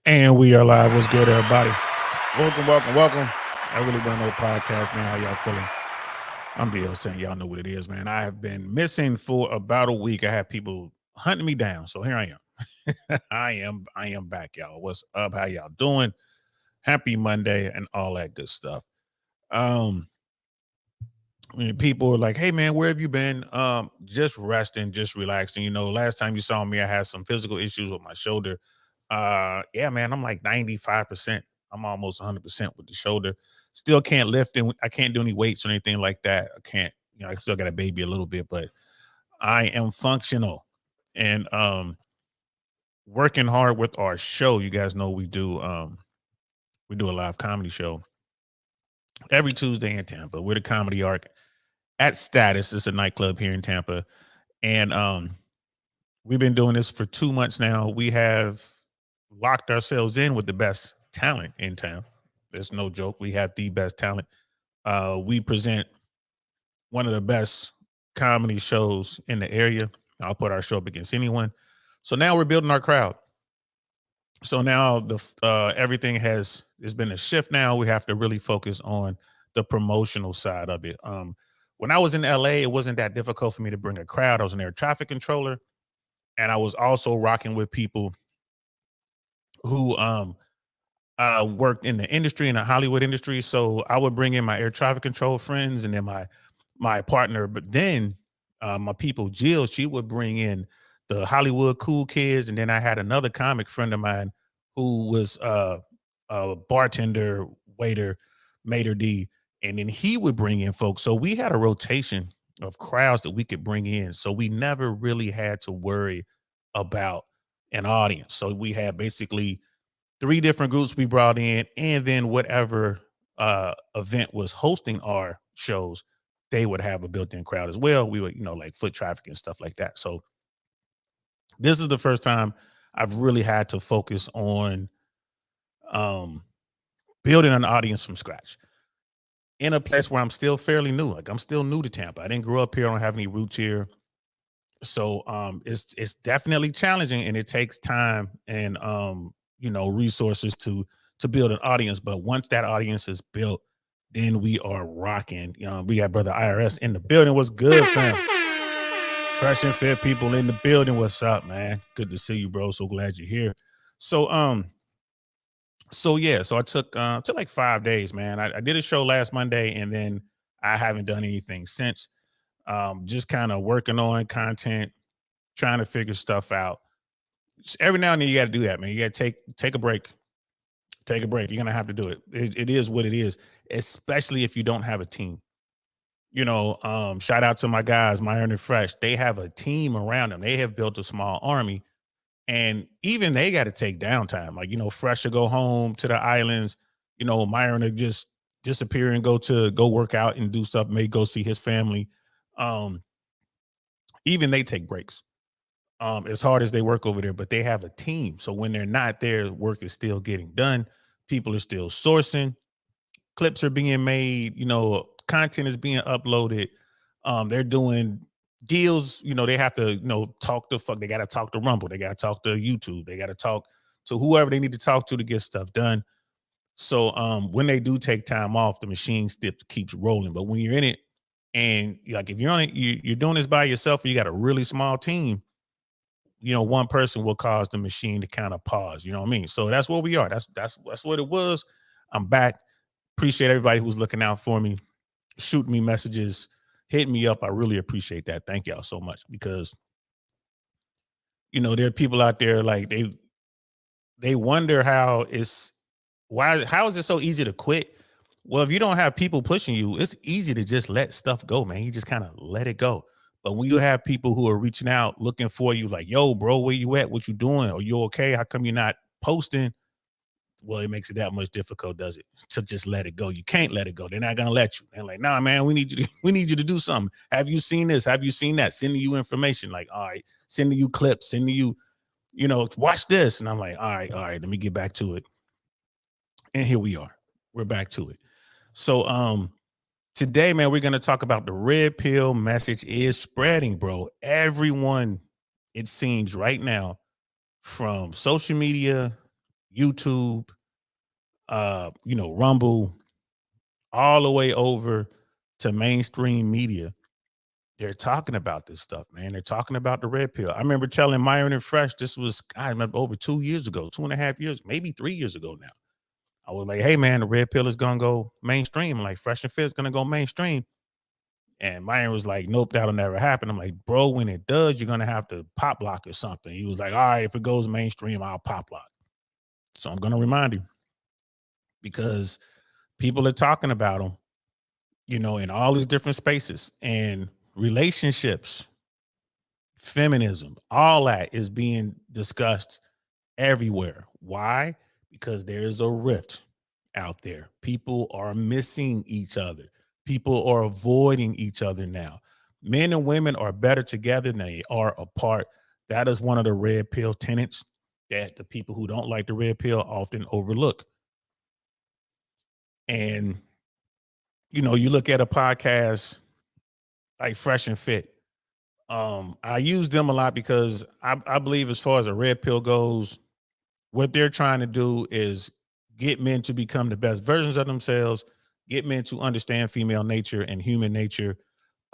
And we are live. What's good, everybody? Welcome, welcome, welcome. I really want to know podcast, man. How y'all feeling? I'm DL saying y'all know what it is, man. I have been missing for about a week. I had people hunting me down. So here I am. I am back, y'all. What's up? How y'all doing? Happy Monday and all that good stuff. Um, People are like, hey man, where have you been? Just resting, just relaxing. Last time you saw me, I had some physical issues with my shoulder. Yeah, man, I'm like 95%. I'm almost 100% with the shoulder. Still can't lift and I can't do any weights or anything like that. I can't, I still got a baby a little bit, but I am functional and working hard with our show. You guys know we do a live comedy show every Tuesday in Tampa. We're the comedy arc at Status. It's a nightclub here in Tampa. And we've been doing this for 2 months now. We have locked ourselves in with the best talent in town. There's no joke. We have the best talent. We present one of the best comedy shows in the area. I'll put our show up against anyone. So now we're building our crowd. So now everything has been a shift. Now we have to really focus on the promotional side of it. When I was in LA, it wasn't that difficult for me to bring a crowd. I was an air traffic controller, and I was also rocking with people who worked in the industry, in the Hollywood industry. So I would bring in my air traffic control friends, and then my partner. But then my people, Jill, she would bring in the Hollywood cool kids, and then I had another comic friend of mine who was a bartender, waiter, maitre d, and then he would bring in folks. So we had a rotation of crowds that we could bring in. So we never really had to worry about an audience. So we had basically three different groups we brought in, and then whatever event was hosting our shows, they would have a built-in crowd as well. We would, like foot traffic and stuff like that. So this is the first time I've really had to focus on um, building an audience from scratch in a place where I'm still fairly new. Like I'm still new to Tampa. I didn't grow up here. I don't have any roots here. So it's definitely challenging, and it takes time and resources to build an audience. But once that audience is built, then we are rocking. We got brother IRS in the building. What's good, fam? Fresh and fit people in the building. What's up, man? Good to see you, bro. So glad you're here. So yeah, so I took like 5 days, man. I did a show last Monday, and then I haven't done anything since. Just kind of working on content, trying to figure stuff out. Just every now and then you got to do that, man. You got to take a break. Take a break. You're gonna have to do it. It is what it is, especially if you don't have a team. Shout out to my guys, Myron and Fresh. They have a team around them. They have built a small army, and even they got to take downtime. Like, Fresh to go home to the islands. Myron to just disappear and go work out and do stuff. May go see his family. Um, Even they take breaks. As hard as they work over there, but they have a team. So when they're not there, work is still getting done. People are still sourcing. Clips are being made. Content is being uploaded. They're doing deals. They have to, talk to fuck. They got to talk to Rumble. They got to talk to YouTube. They got to talk to whoever they need to talk to get stuff done. So when they do take time off, the machine still keeps rolling. But when you're in it, and like if you're on it, you're doing this by yourself, or you got a really small team, one person will cause the machine to kind of pause. You know what I mean? So that's where we are. That's what it was. I'm back. Appreciate everybody who's looking out for me, shooting me messages, hitting me up. I really appreciate that. Thank y'all so much, because there are people out there like they wonder how is it so easy to quit? Well, if you don't have people pushing you, it's easy to just let stuff go, man. You just kind of let it go. But when you have people who are reaching out, looking for you, like, yo, bro, where you at? What you doing? Are you okay? How come you're not posting? Well, it makes it that much difficult, does it? To just let it go. You can't let it go. They're not gonna let you. They're like, nah, man, we need you to do something. Have you seen this? Have you seen that? Sending you information. Like, all right, sending you clips, sending you, watch this. And I'm like, all right, let me get back to it. And here we are. We're back to it. So today, man, we're going to talk about the red pill message is spreading, bro. Everyone, it seems right now, from social media, YouTube, Rumble, all the way over to mainstream media. They're talking about this stuff, man. They're talking about the red pill. I remember telling Myron and Fresh, this was, I remember over 2 years ago, 2.5 years, maybe 3 years ago now. I was like, hey, man, the red pill is going to go mainstream. Like, Fresh and Fit is going to go mainstream. And Myron was like, nope, that'll never happen. I'm like, bro, when it does, you're going to have to pop lock or something. He was like, all right, if it goes mainstream, I'll pop lock. So I'm going to remind you because people are talking about them, in all these different spaces and relationships, feminism, all that is being discussed everywhere. Why? Because there is a rift out there. People are missing each other. People are avoiding each other now. Men and women are better together than they are apart. That is one of the red pill tenets that the people who don't like the red pill often overlook. And, you look at a podcast like Fresh and Fit. I use them a lot because I believe as far as a red pill goes, what they're trying to do is get men to become the best versions of themselves, get men to understand female nature and human nature,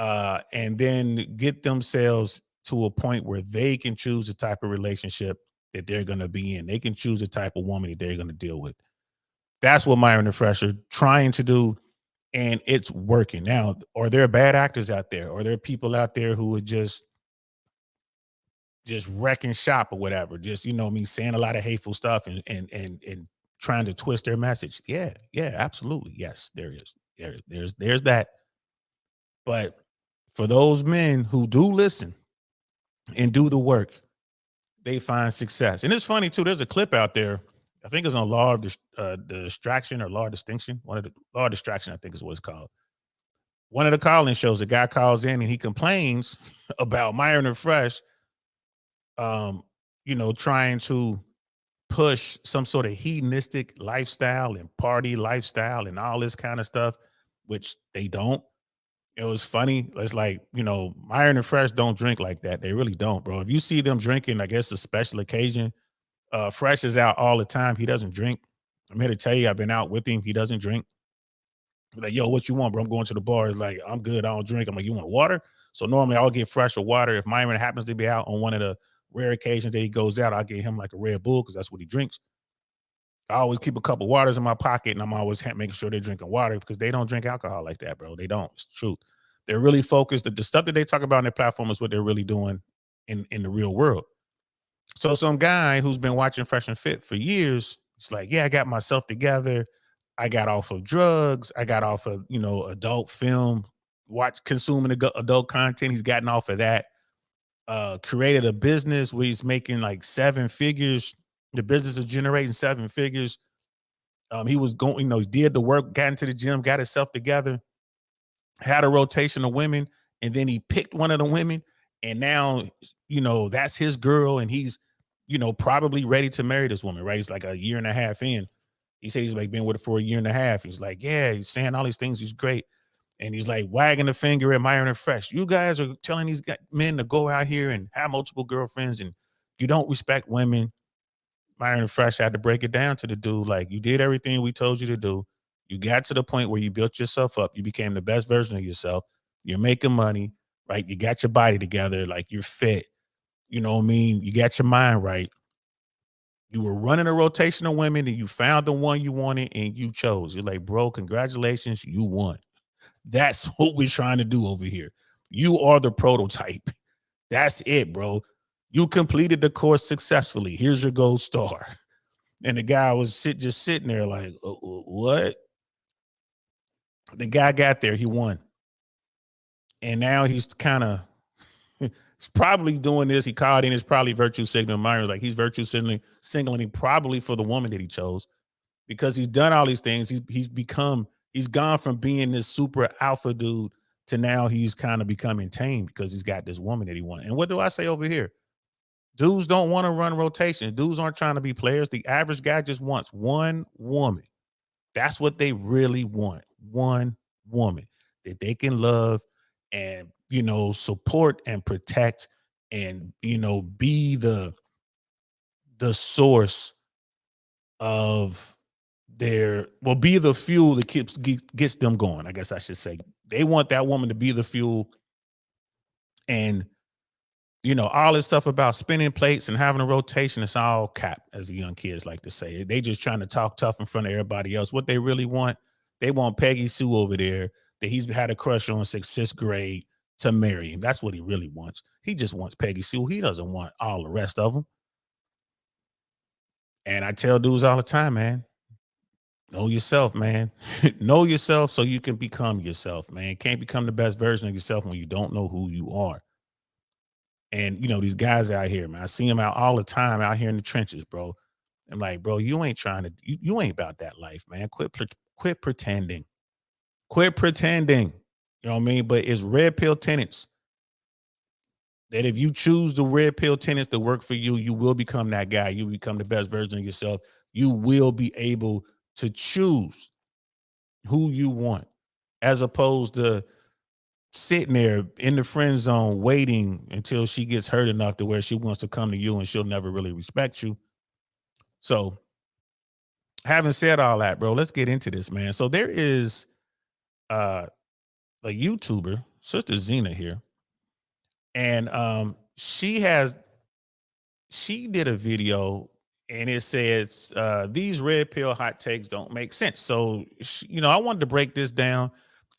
and then get themselves to a point where they can choose the type of relationship that they're going to be in. They can choose the type of woman that they're going to deal with. That's what Myron and Fresh are trying to do, and it's working. Now, are there bad actors out there? Are there people out there who are just wrecking shop or whatever, just me saying a lot of hateful stuff and trying to twist their message? Yeah, absolutely. Yes, there is. There's that. But for those men who do listen and do the work, they find success. And it's funny too. There's a clip out there. I think it's on Law of Distraction or Law of Distinction. One of the Law of Distraction, I think is what it's called. One of the calling shows, a guy calls in and he complains about Myron and Fresh, trying to push some sort of hedonistic lifestyle and party lifestyle and all this kind of stuff, which they don't. It was funny. It's like, Myron and Fresh don't drink like that. They really don't, bro. If you see them drinking, I guess a special occasion. Fresh is out all the time. He doesn't drink. I'm here to tell you, I've been out with him. He doesn't drink. Like, yo, what you want, bro? I'm going to the bar. It's like, I'm good. I don't drink. I'm like, you want water? So normally I'll get Fresh or water. If Myron happens to be out on one of the rare occasions that he goes out, I'll get him like a Red Bull because that's what he drinks. I always keep a couple waters in my pocket, and I'm always making sure they're drinking water because they don't drink alcohol like that, bro. They don't. It's the truth. They're really focused. The stuff that they talk about on their platform is what they're really doing in the real world. So some guy who's been watching Fresh and Fit for years, it's like, yeah, I got myself together. I got off of drugs. I got off of, adult film, consuming adult content. He's gotten off of that. Created a business where he's making like 7 figures. The business is generating 7 figures. He was going, he did the work, got into the gym, got himself together, had a rotation of women, and then he picked one of the women, and now, that's his girl, and he's, probably ready to marry this woman, right? He's like a year and a half in. He said he's like been with her for a year and a half. He's like, yeah, he's saying all these things. He's great. And he's like wagging the finger at Myron and Fresh. You guys are telling these men to go out here and have multiple girlfriends, and you don't respect women. Myron and Fresh had to break it down to the dude. Like, you did everything we told you to do. You got to the point where you built yourself up. You became the best version of yourself. You're making money, right? You got your body together. Like, you're fit. You know what I mean? You got your mind right. You were running a rotation of women and you found the one you wanted and you chose. You're like, bro, congratulations. You won. That's what we're trying to do over here. You are the prototype. That's it, bro. You completed the course successfully. Here's your gold star. And the guy was just sitting there like, what? The guy got there. He won. And now he's kind of, he's probably doing this. He called in. It's probably virtue signaling. Myron, like, he's virtue signaling him probably for the woman that he chose because he's done all these things. He's gone from being this super alpha dude to now he's kind of becoming tame because he's got this woman that he wants. And what do I say over here? Dudes don't want to run rotation. Dudes aren't trying to be players. The average guy just wants one woman. That's what they really want. One woman that they can love and, support and protect and, be the source of their well, be the fuel that gets them going. I guess I should say they want that woman to be the fuel, and all this stuff about spinning plates and having a rotation. It's all cap, as the young kids like to say. They just trying to talk tough in front of everybody else. What they really want, they want Peggy Sue over there that he's had a crush on since sixth grade to marry him. That's what he really wants. He just wants Peggy Sue. He doesn't want all the rest of them. And I tell dudes all the time, man, know yourself, man. Know yourself so you can become yourself, man. Can't become the best version of yourself when you don't know who you are. And these guys out here, man, I see them out all the time out here in the trenches, bro. I'm like, bro, you ain't trying to, you ain't about that life, man. Quit pretending. Quit pretending. You know what I mean? But it's red pill tenants that if you choose the red pill tenants to work for you, you will become that guy. You become the best version of yourself. You will be able to choose who you want, as opposed to sitting there in the friend zone waiting until she gets hurt enough to where she wants to come to you and she'll never really respect you. So, having said all that, bro, let's get into this, man. So there is uh a YouTuber, Sister Xina here, and she did a video and it says these red pill hot takes don't make sense. So I wanted to break this down.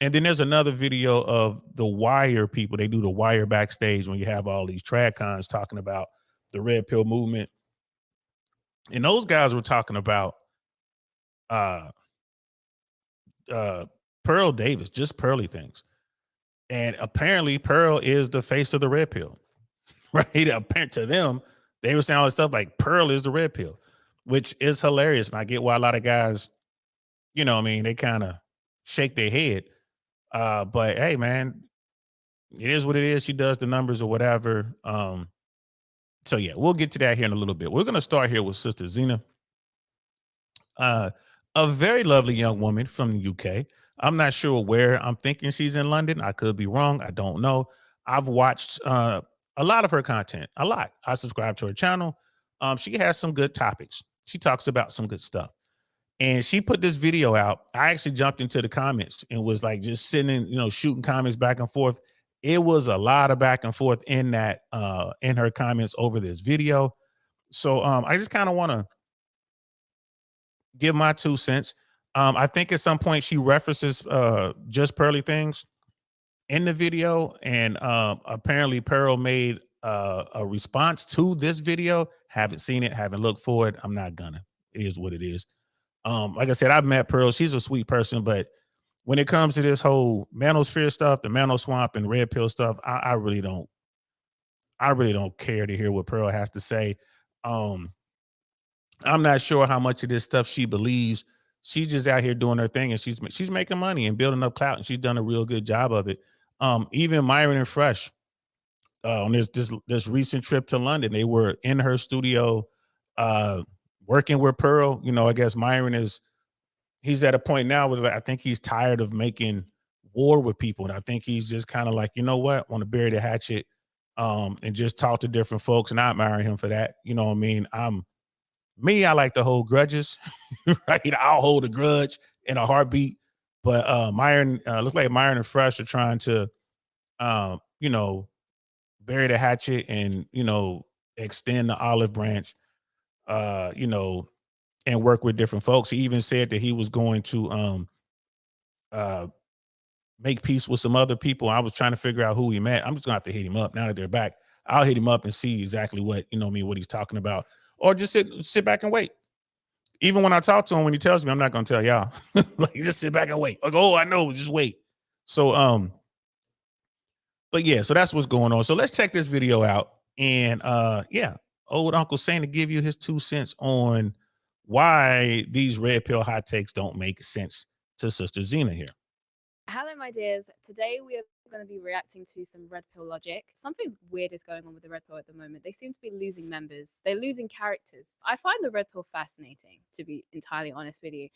And then there's another video of the Wire people. They do the Wire backstage when you have all these trad cons talking about the red pill movement. And those guys were talking about uh Pearl Davis, just pearly things. And apparently Pearl is the face of the red pill. Right? Apparent to them, they were saying all this stuff like Pearl is the red pill, which is hilarious. And I get why a lot of guys, they kind of shake their head. But hey, man, it is what it is. She does the numbers or whatever. So yeah, we'll get to that here in a little bit. We're gonna start here with Sister Xina, uh, a very lovely young woman from the UK. I'm not sure where. I'm thinking she's in London. I could be wrong. I don't know. I've watched a lot of her content. A lot. I subscribe to her channel. She has some good topics. She talks about some good stuff. And she put this video out. I actually jumped into the comments and was like just sitting in, shooting comments back and forth. It was a lot of back and forth in that in her comments over this video. So I just kind of want to give my 2 cents. I think at some point she references just pearly things in the video, and apparently Pearl made a response to this video. Haven't seen it, haven't looked for it. I'm not gonna. It is what it is. Like I said, I've met Pearl. She's a sweet person, but when it comes to this whole manosphere stuff, the mano swamp and red pill stuff, I really don't. I really don't care to hear what Pearl has to say. Um, I'm not sure how much of this stuff she believes. She's just out here doing her thing, and she's making money and building up clout, and she's done a real good job of it. Even Myron and Fresh on this recent trip to London, they were in her studio, uh, working with Pearl. I guess Myron he's at a point now where I think he's tired of making war with people, and I think he's just kind of like, you know what, want to bury the hatchet, and just talk to different folks. And I admire him for that. You know what I mean? I like to hold grudges, right? I'll hold a grudge in a heartbeat. But Myron, looks like Myron and Fresh are trying to, um, you know, bury the hatchet and, extend the olive branch, uh, you know, and work with different folks. He even said that he was going to uh make peace with some other people. I was trying to figure out who he met. I'm just gonna have to hit him up now that they're back. I'll hit him up and see exactly what, what he's talking about. Or just sit back and wait. Even when I talk to him, when he tells me, I'm not gonna tell y'all. Like, just sit back and wait. Like, oh, I know, just wait. So but yeah, so that's what's going on. So let's check this video out. And yeah, old Uncle Santa give you his 2 cents on why these red pill hot takes don't make sense to Sister Xina here. Hello, my dears. Today we are going to be reacting to some red pill logic. Something weird is going on with the red pill at the moment. They seem to be losing members. They're losing characters. I find the red pill fascinating, to be entirely honest with you.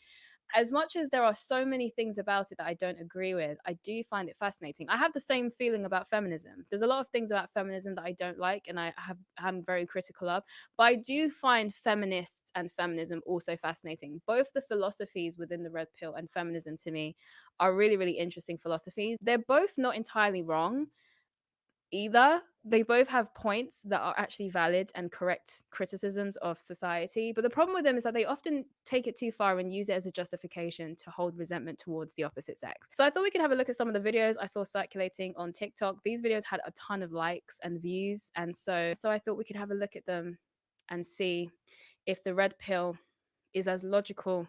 as much as there are so many things about it that I don't agree with, I do find it fascinating. I have the same feeling about feminism. There's a lot of things about feminism that I don't like and I'm very critical of, but I do find feminists and feminism also fascinating. Both the philosophies within the red pill and feminism to me are really, really interesting philosophies. They're both not entirely wrong either. They both have points that are actually valid and correct criticisms of society. But the problem with them is that they often take it too far and use it as a justification to hold resentment towards the opposite sex. So I thought we could have a look at some of the videos I saw circulating on TikTok. These videos had a ton of likes and views. And so I thought we could have a look at them and see if the red pill is as logical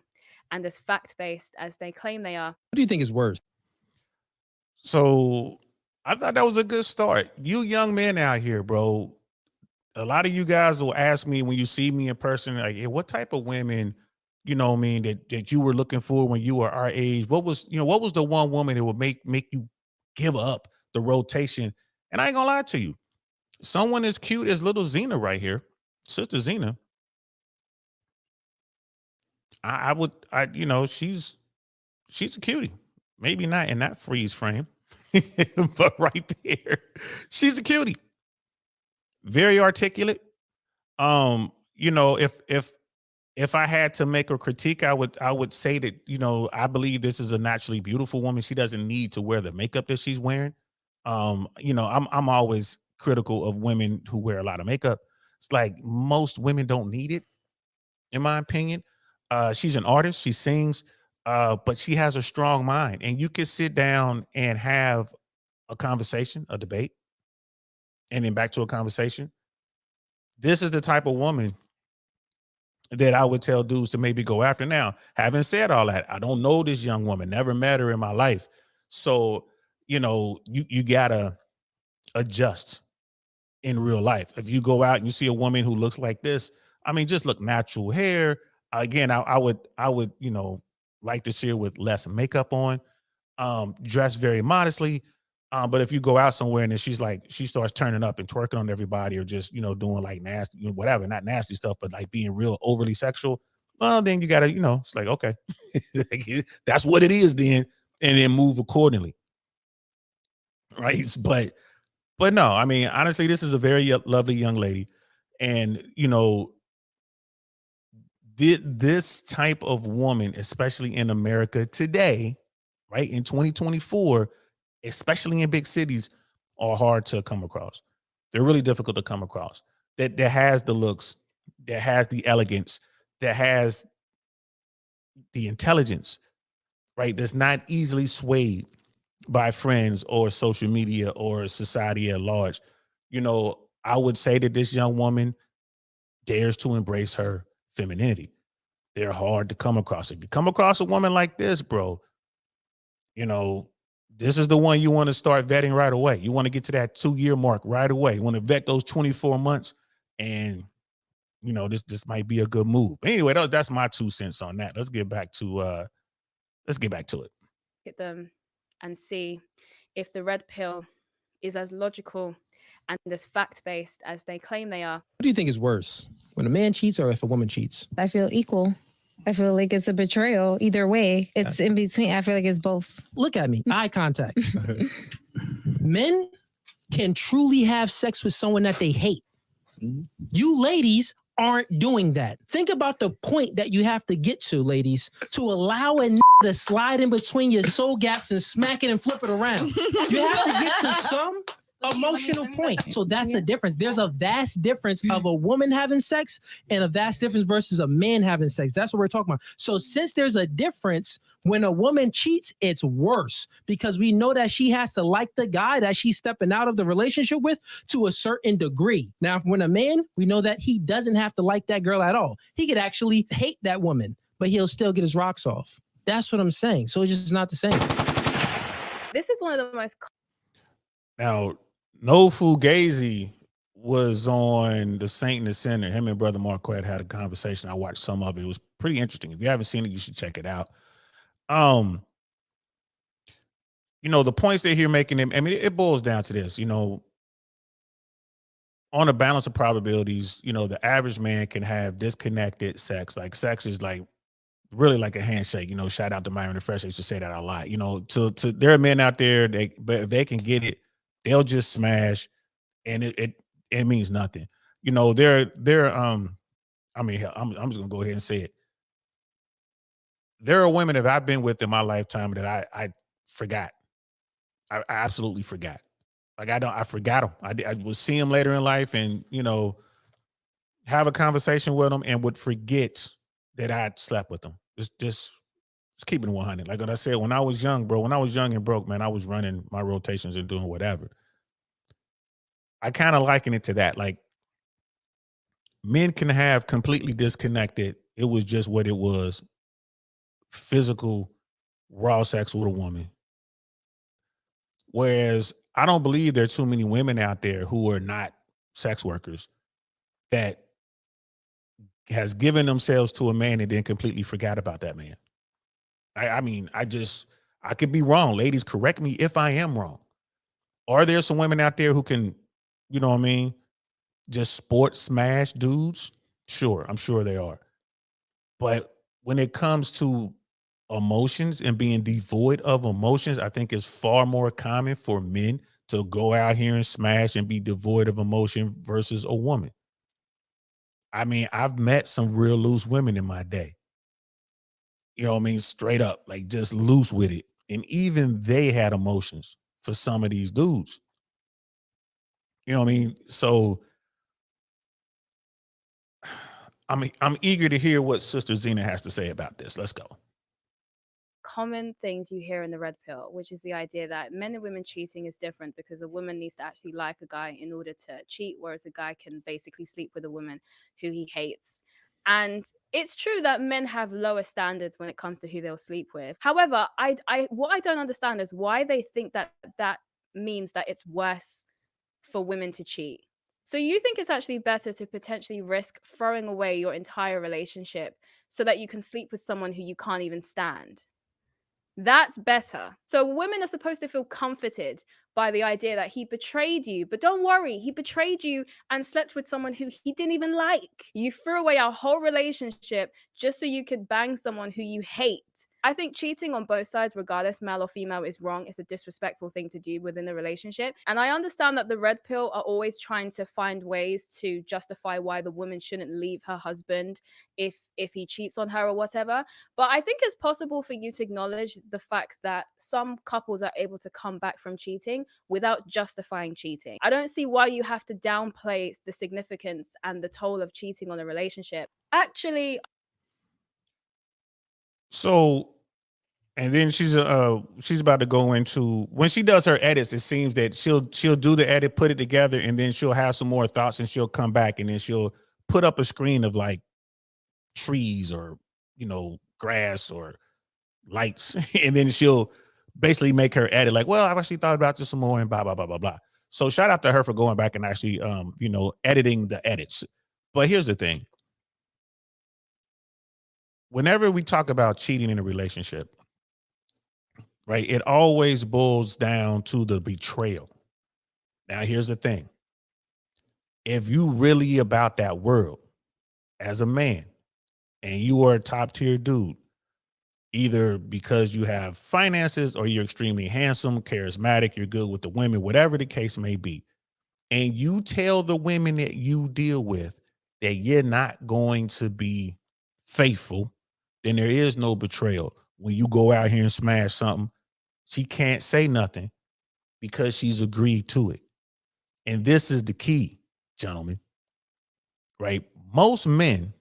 and as fact-based as they claim they are. What do you think is worse? So I thought that was a good start. You young men out here, bro. A lot of you guys will ask me when you see me in person, like, hey, what type of women, you know what I mean, that you were looking for when you were our age? What was the one woman that would make you give up the rotation? And I ain't gonna lie to you. Someone as cute as little Xina right here, Sister Xina. She's a cutie. Maybe not in that freeze frame, but right there, she's a cutie. Very articulate. If I had to make a critique, I would say that, I believe this is a naturally beautiful woman. She doesn't need to wear the makeup that she's wearing. I'm always critical of women who wear a lot of makeup. It's like most women don't need it, in my opinion. She's an artist, she sings, but she has a strong mind. And you can sit down and have a conversation, a debate, and then back to a conversation. This is the type of woman that I would tell dudes to maybe go after. Now, having said all that, I don't know this young woman, never met her in my life. So, you gotta adjust in real life. If you go out and you see a woman who looks like this, I mean, just look natural hair. Again, I would, like to see her with less makeup on, dress very modestly. But if you go out somewhere and then she starts turning up and twerking on everybody, or just, doing like nasty, whatever, not nasty stuff, but like being real overly sexual, well, then you gotta, it's like, okay, that's what it is then, and then move accordingly. Right. But no, I mean, honestly, this is a very lovely young lady. And, this type of woman, especially in America today, right, in 2024, especially in big cities, are hard to come across. They're really difficult to come across. That has the looks, that has the elegance, that has the intelligence, right? That's not easily swayed by friends or social media or society at large. I would say that this young woman dares to embrace her femininity. They're hard to come across. If you come across a woman like this, bro, this is the one you want to start vetting right away. You want to get to that 2-year mark right away. You want to vet those 24 months, and this might be a good move. But anyway, that's my 2 cents on that. Let's get back to it. At them and see if the red pill is as logical and as fact-based as they claim they are. What do you think is worse, when a man cheats or if a woman cheats? I feel equal. I feel like it's a betrayal either way. It's in between. I feel like it's both. Look at me. Eye contact. Men can truly have sex with someone that they hate. You ladies aren't doing that. Think about the point that you have to get to, ladies, to allow a to slide in between your soul gaps and smack it and flip it around. You have to get to some emotional point. So that's a difference. There's a vast difference of a woman having sex and a vast difference versus a man having sex. That's what we're talking about. So since there's a difference, when a woman cheats, it's worse because we know that she has to like the guy that she's stepping out of the relationship with to a certain degree. Now, when a man, we know that he doesn't have to like that girl at all. He could actually hate that woman, but he'll still get his rocks off. That's what I'm saying. So it's just not the same. This is one of the most... Now, No Fugazi was on the Saint and the Sinner. Him and Brother Marquette had a conversation. I watched some of it. It was pretty interesting. If you haven't seen it, you should check it out. The points that you're making, I mean, it boils down to this, on a balance of probabilities, the average man can have disconnected sex. Like sex is like really like a handshake. Shout out to Myron the Fresh. I used to say that a lot. To there are men out there, but if they can get it, they'll just smash, and it means nothing. They're I mean, hell, I'm just gonna go ahead and say it. There are women that I've been with in my lifetime that I forgot. I absolutely forgot. Like I forgot them. I would see them later in life, and have a conversation with them, and would forget that I slept with them. Just keeping it 100. Like what I said, when I was young, bro, when I was young and broke, man, I was running my rotations and doing whatever. I kind of liken it to that. Like men can have completely disconnected. It was just what it was. Physical, raw sex with a woman. Whereas I don't believe there are too many women out there who are not sex workers that has given themselves to a man and then completely forgot about that man. I mean, I could be wrong. Ladies, correct me if I am wrong. Are there some women out there who can, you know what I mean, just sport smash dudes? Sure, I'm sure they are. But when it comes to emotions and being devoid of emotions, I think it's far more common for men to go out here and smash and be devoid of emotion versus a woman. I mean, I've met some real loose women in my day. You know what I mean? Straight up, like just loose with it. And even they had emotions for some of these dudes. You know what I mean? So I'm eager to hear what Sister Xina has to say about this. Let's go. Common things you hear in the red pill, which is the idea that men and women cheating is different because a woman needs to actually like a guy in order to cheat, whereas a guy can basically sleep with a woman who he hates. And it's true that men have lower standards when it comes to who they'll sleep with. However, what I don't understand is why they think that that means that it's worse for women to cheat. So you think it's actually better to potentially risk throwing away your entire relationship so that you can sleep with someone who you can't even stand? That's better. So women are supposed to feel comforted by the idea that he betrayed you. But don't worry, he betrayed you and slept with someone who he didn't even like. You threw away our whole relationship just so you could bang someone who you hate. I think cheating on both sides, regardless male or female, is wrong. It's a disrespectful thing to do within the relationship. And I understand that the red pill are always trying to find ways to justify why the woman shouldn't leave her husband if he cheats on her or whatever. But I think it's possible for you to acknowledge the fact that some couples are able to come back from cheating without justifying cheating. I don't see why you have to downplay the significance and the toll of cheating on a relationship. Actually, So, and then she's about to go into, when she does her edits, it seems that she'll do the edit, put it together, and then she'll have some more thoughts, and she'll come back, and then she'll put up a screen of like trees or grass or lights, and then she'll basically make her edit like, well, I've actually thought about this some more, and blah blah blah blah blah. So shout out to her for going back and actually editing the edits. But here's the thing: whenever we talk about cheating in a relationship, right, it always boils down to the betrayal. Now, here's the thing: if you really about that world as a man, and you are a top tier dude, either because you have finances or you're extremely handsome, charismatic, you're good with the women, whatever the case may be, and you tell the women that you deal with that you're not going to be faithful, then there is no betrayal. When you go out here and smash something, she can't say nothing because she's agreed to it. And this is the key, gentlemen, right? Most men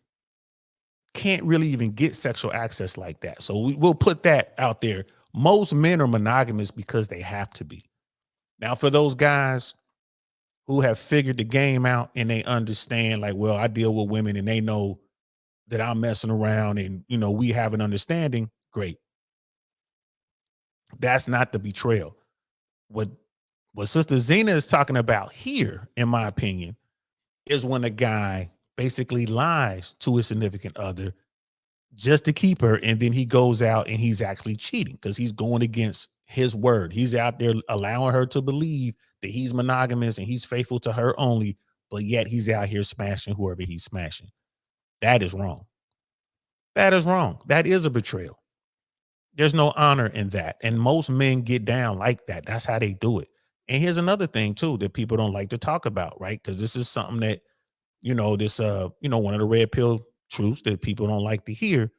can't really even get sexual access like that. So we'll put that out there. Most men are monogamous because they have to be. Now, for those guys who have figured the game out and they understand, like, well, I deal with women and they know that I'm messing around and, we have an understanding, great. That's not the betrayal. What Sister Xina is talking about here, in my opinion, is when a guy basically lies to his significant other just to keep her, and then he goes out and he's actually cheating because he's going against his word. He's out there allowing her to believe that he's monogamous and he's faithful to her only, but yet he's out here smashing whoever he's smashing. That is wrong. That is wrong. That is a betrayal. There's no honor in that. And most men get down like that. That's how they do it. And here's another thing too that people don't like to talk about, right? Because this is something that, one of the red pill truths that people don't like to hear.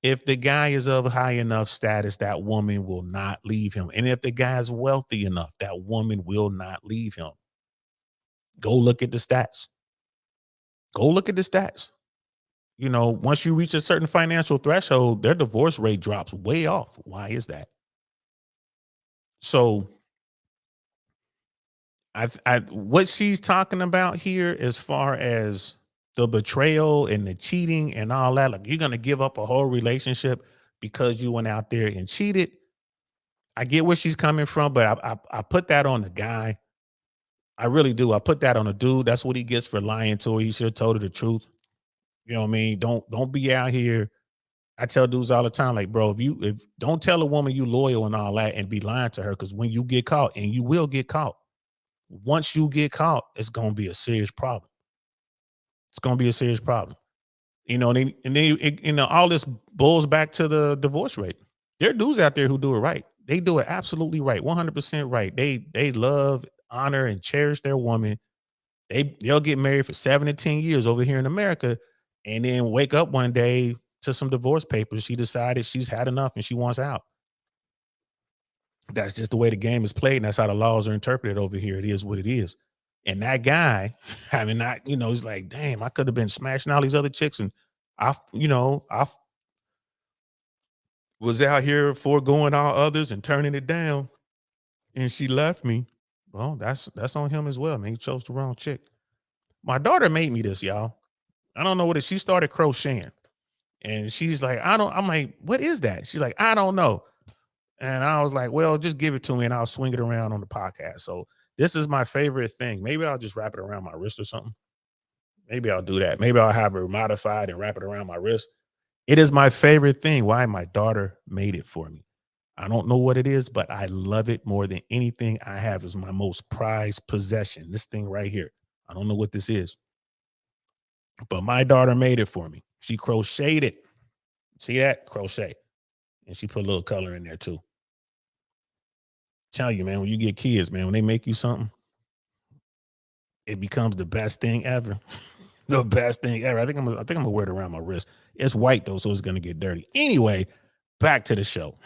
If the guy is of high enough status, that woman will not leave him. And if the guy is wealthy enough, that woman will not leave him. Go look at the stats. Go look at the stats. Once you reach a certain financial threshold, their divorce rate drops way off. Why is that? So what she's talking about here, as far as the betrayal and the cheating and all that, like you're going to give up a whole relationship because you went out there and cheated. I get where she's coming from, but I put that on the guy. I really do. I put that on a dude. That's what he gets for lying to her. He should have told her the truth. You know what I mean? Don't be out here. I tell dudes all the time, like, bro, if don't tell a woman you loyal and all that and be lying to her, because when you get caught, and you will get caught, once you get caught, it's gonna be a serious problem. It's gonna be a serious problem. All this boils back to the divorce rate. There are dudes out there who do it right. They do it absolutely right, 100% right. They love, honor, and cherish their woman. They'll get married for 7 to 10 years over here in America, and then wake up one day to some divorce papers. She decided she's had enough and she wants out. That's just the way the game is played, and that's how the laws are interpreted over here. It is what it is. And that guy, he's like, damn, I could have been smashing all these other chicks, and I was out here foregoing all others and turning it down, and she left me. Well, that's on him as well, man. He chose the wrong chick. My daughter made me this, y'all. I don't know what it is. She started crocheting. And she's like, I'm like, what is that? She's like, I don't know. And I was like, well, just give it to me and I'll swing it around on the podcast. So this is my favorite thing. Maybe I'll just wrap it around my wrist or something. Maybe I'll do that. Maybe I'll have it modified and wrap it around my wrist. It is my favorite thing. Why? My daughter made it for me. I don't know what it is, but I love it more than anything I have. Is my most prized possession. This thing right here. I don't know what this is, but my daughter made it for me. She crocheted it. See that? Crochet. And she put a little color in there too. Tell you, man, when you get kids, man, when they make you something, it becomes the best thing ever. The best thing ever. I think I'm gonna wear it around my wrist. It's white though, so it's gonna get dirty. Anyway, back to the show.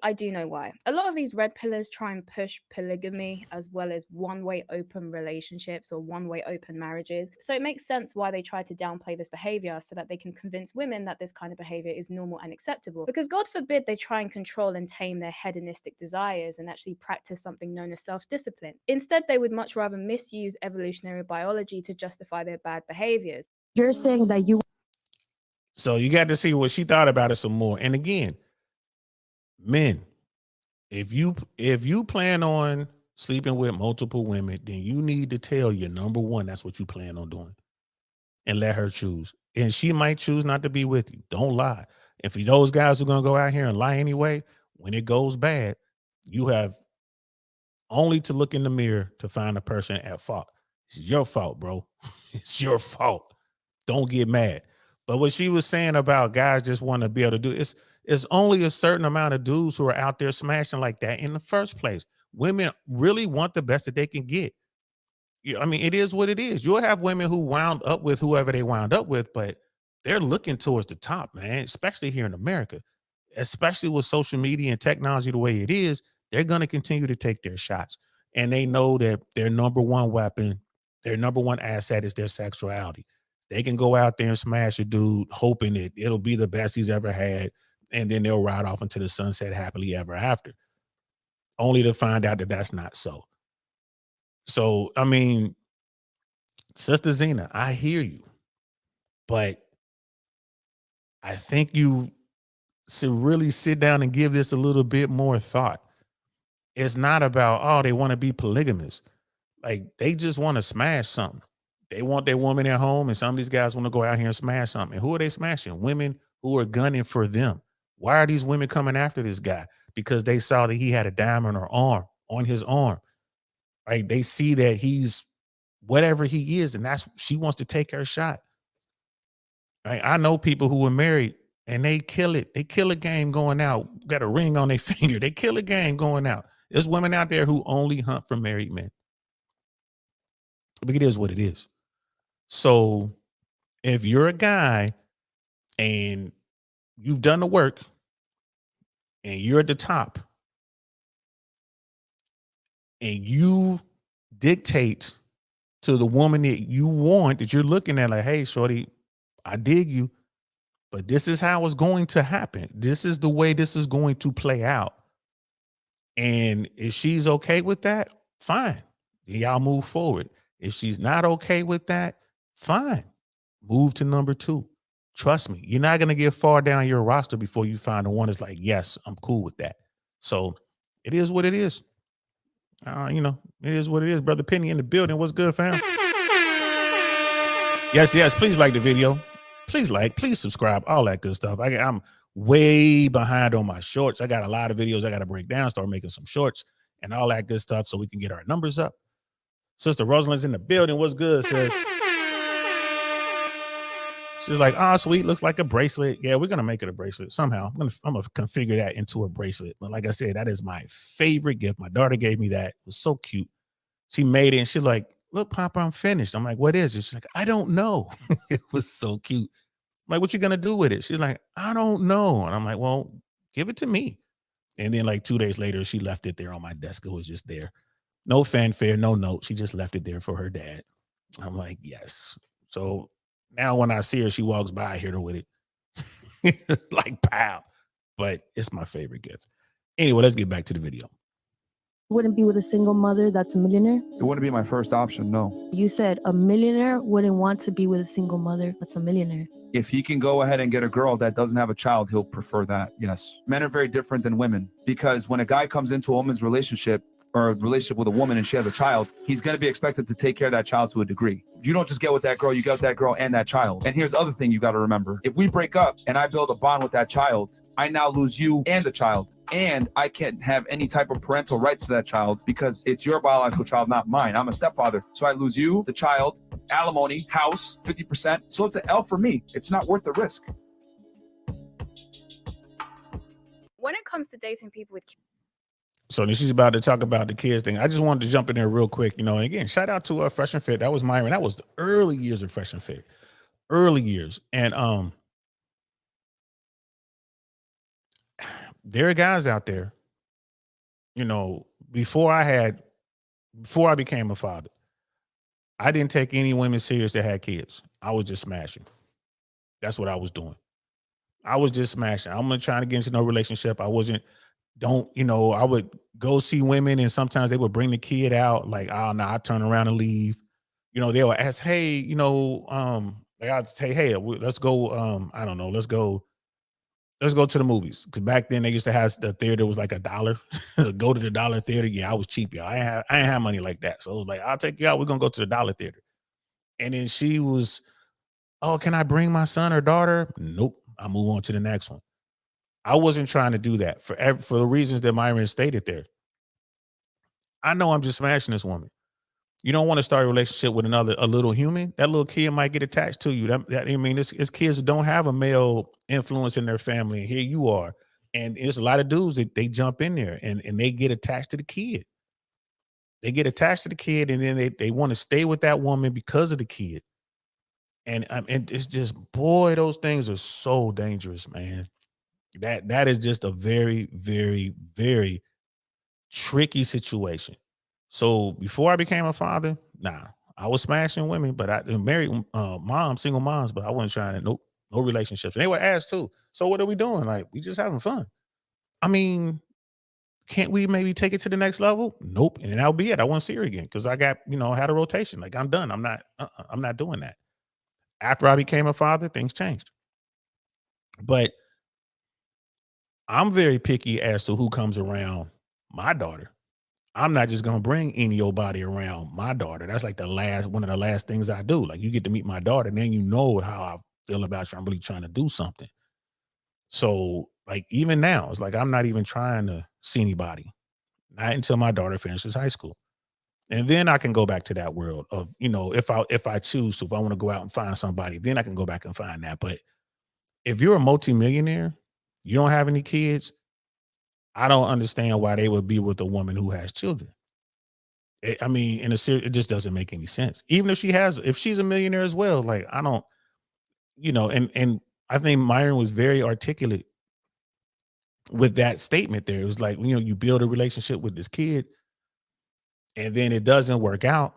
I do know why. A lot of these red pillars try and push polygamy as well as one-way open relationships or one-way open marriages. So it makes sense why they try to downplay this behavior so that they can convince women that this kind of behavior is normal and acceptable. Because God forbid they try and control and tame their hedonistic desires and actually practice something known as self-discipline. Instead, they would much rather misuse evolutionary biology to justify their bad behaviors. You're saying that you So you got to see what she thought about it some more. And again, men, if you plan on sleeping with multiple women, then you need to tell your number one that's what you plan on doing, and let her choose. And she might choose not to be with you. Don't lie. If those guys are gonna go out here and lie anyway, when it goes bad, you have only to look in the mirror to find a person at fault. It's your fault, bro. It's your fault. Don't get mad. But what she was saying about guys just want to be able to do it's only a certain amount of dudes who are out there smashing like that in the first place. Women really want the best that they can get. I mean, it is what it is. You'll have women who wound up with whoever they wound up with, but they're looking towards the top, man, especially here in America, especially with social media and technology the way it is. They're going to continue to take their shots. And they know that their number one weapon, their number one asset is their sexuality. They can go out there and smash a dude, hoping that it'll be the best he's ever had. And then they'll ride off into the sunset happily ever after, only to find out that that's not so. So, I mean, Sister Xina, I hear you, but I think you should really sit down and give this a little bit more thought. It's not about, oh, they want to be polygamous. Like, they just want to smash something. They want their woman at home, and some of these guys want to go out here and smash something. And who are they smashing? Women who are gunning for them. Why are these women coming after this guy? Because they saw that he had a diamond on his arm. Right? They see that he's whatever he is, and she wants to take her shot. Right? I know people who were married and they kill it. They kill a game going out. Got a ring on their finger. They kill a game going out. There's women out there who only hunt for married men. But it is what it is. So if you're a guy and you've done the work and you're at the top and you dictate to the woman that you want, that you're looking at, like, hey, shorty, I dig you, but this is how it's going to happen. This is the way this is going to play out. And if she's okay with that, fine. Y'all move forward. If she's not okay with that, fine. Move to number 2. Trust me, you're not going to get far down your roster before you find the one that's like, yes, I'm cool with that. So it is what it is. It is what it is. Brother Penny in the building. What's good, fam? Yes. Please like the video. Please subscribe, all that good stuff. I'm way behind on my shorts. I got a lot of videos I got to break down, start making some shorts and all that good stuff so we can get our numbers up. Sister Rosalind's in the building. What's good, sis? She's like, oh, sweet, looks like a bracelet. Yeah, we're gonna make it a bracelet somehow. I'm gonna configure that into a bracelet. But like I said, that is my favorite gift. My daughter gave me that. It was so cute. She made it and she's like, look, Papa, I'm finished. I'm like, what is it? She's like, I don't know. It was so cute. I'm like, what you gonna do with it? She's like, I don't know. And I'm like, well, give it to me. And then like 2 days later, she left it there on my desk. It was just there. No fanfare, no note. She just left it there for her dad. I'm like, yes. So now when I see her, she walks by, I hit her with it. Like, pow. But it's my favorite gift. Anyway, let's get back to the video. Wouldn't be with a single mother that's a millionaire? It wouldn't be my first option, no. You said a millionaire wouldn't want to be with a single mother that's a millionaire. If he can go ahead and get a girl that doesn't have a child, he'll prefer that, yes. Men are very different than women because when a guy comes into a woman's relationship or a relationship with a woman and she has a child, he's going to be expected to take care of that child to a degree. You don't just get with that girl, you get with that girl and that child. And here's the other thing you got to remember. If we break up and I build a bond with that child, I now lose you and the child. And I can't have any type of parental rights to that child because it's your biological child, not mine. I'm a stepfather. So I lose you, the child, alimony, house, 50%. So it's an L for me. It's not worth the risk. When it comes to dating people with So she's about to talk about the kids thing. I just wanted to jump in there real quick, and again, shout out to Fresh and Fit. That was Myron. That was the early years of Fresh and Fit. Early years. And there are guys out there, before I became a father, I didn't take any women serious that had kids. I was just smashing. That's what I was doing. I was just smashing. I'm not trying to get into no relationship. I would go see women and sometimes they would bring the kid out like, oh, no, I turn around and leave. They would ask, hey, I'd say, hey, let's go. I don't know. Let's go to the movies. Because back then they used to have the theater was like $1. Go to the dollar theater. Yeah, I was cheap, y'all. I ain't have money like that. So I was like, I'll take you out. We're going to go to the dollar theater. And then she was, oh, can I bring my son or daughter? Nope. I'll move on to the next one. I wasn't trying to do that for the reasons that Myron stated there. I know I'm just smashing this woman. You don't want to start a relationship with a little human. That little kid might get attached to you. It's kids that don't have a male influence in their family. And here you are. And there's a lot of dudes that they jump in there and they get attached to the kid. They get attached to the kid and then they want to stay with that woman because of the kid. And it's just, boy, those things are so dangerous, man. That is just a very, very, very tricky situation. So before I became a father, I was smashing women, but I married single moms, but I wasn't trying to, no relationships. And they were asked too. So what are we doing? Like, we just having fun. I mean, can't we maybe take it to the next level? Nope. And that'll be it. I won't see her again because I got, had a rotation. Like, I'm done. I'm not doing that. After I became a father, things changed. But I'm very picky as to who comes around my daughter. I'm not just going to bring any old body around my daughter. That's like one of the last things I do. Like, you get to meet my daughter, and then you know how I feel about you. I'm really trying to do something. So, like, even now, it's like I'm not even trying to see anybody. Not until my daughter finishes high school. And then I can go back to that world of, if I choose to, if I want to go out and find somebody, then I can go back and find that. But if you're a multimillionaire, you don't have any kids, I don't understand why they would be with a woman who has children. I mean, it just doesn't make any sense. Even if she's a millionaire as well, like I don't, and I think Myron was very articulate with that statement there. It was like, you build a relationship with this kid and then it doesn't work out.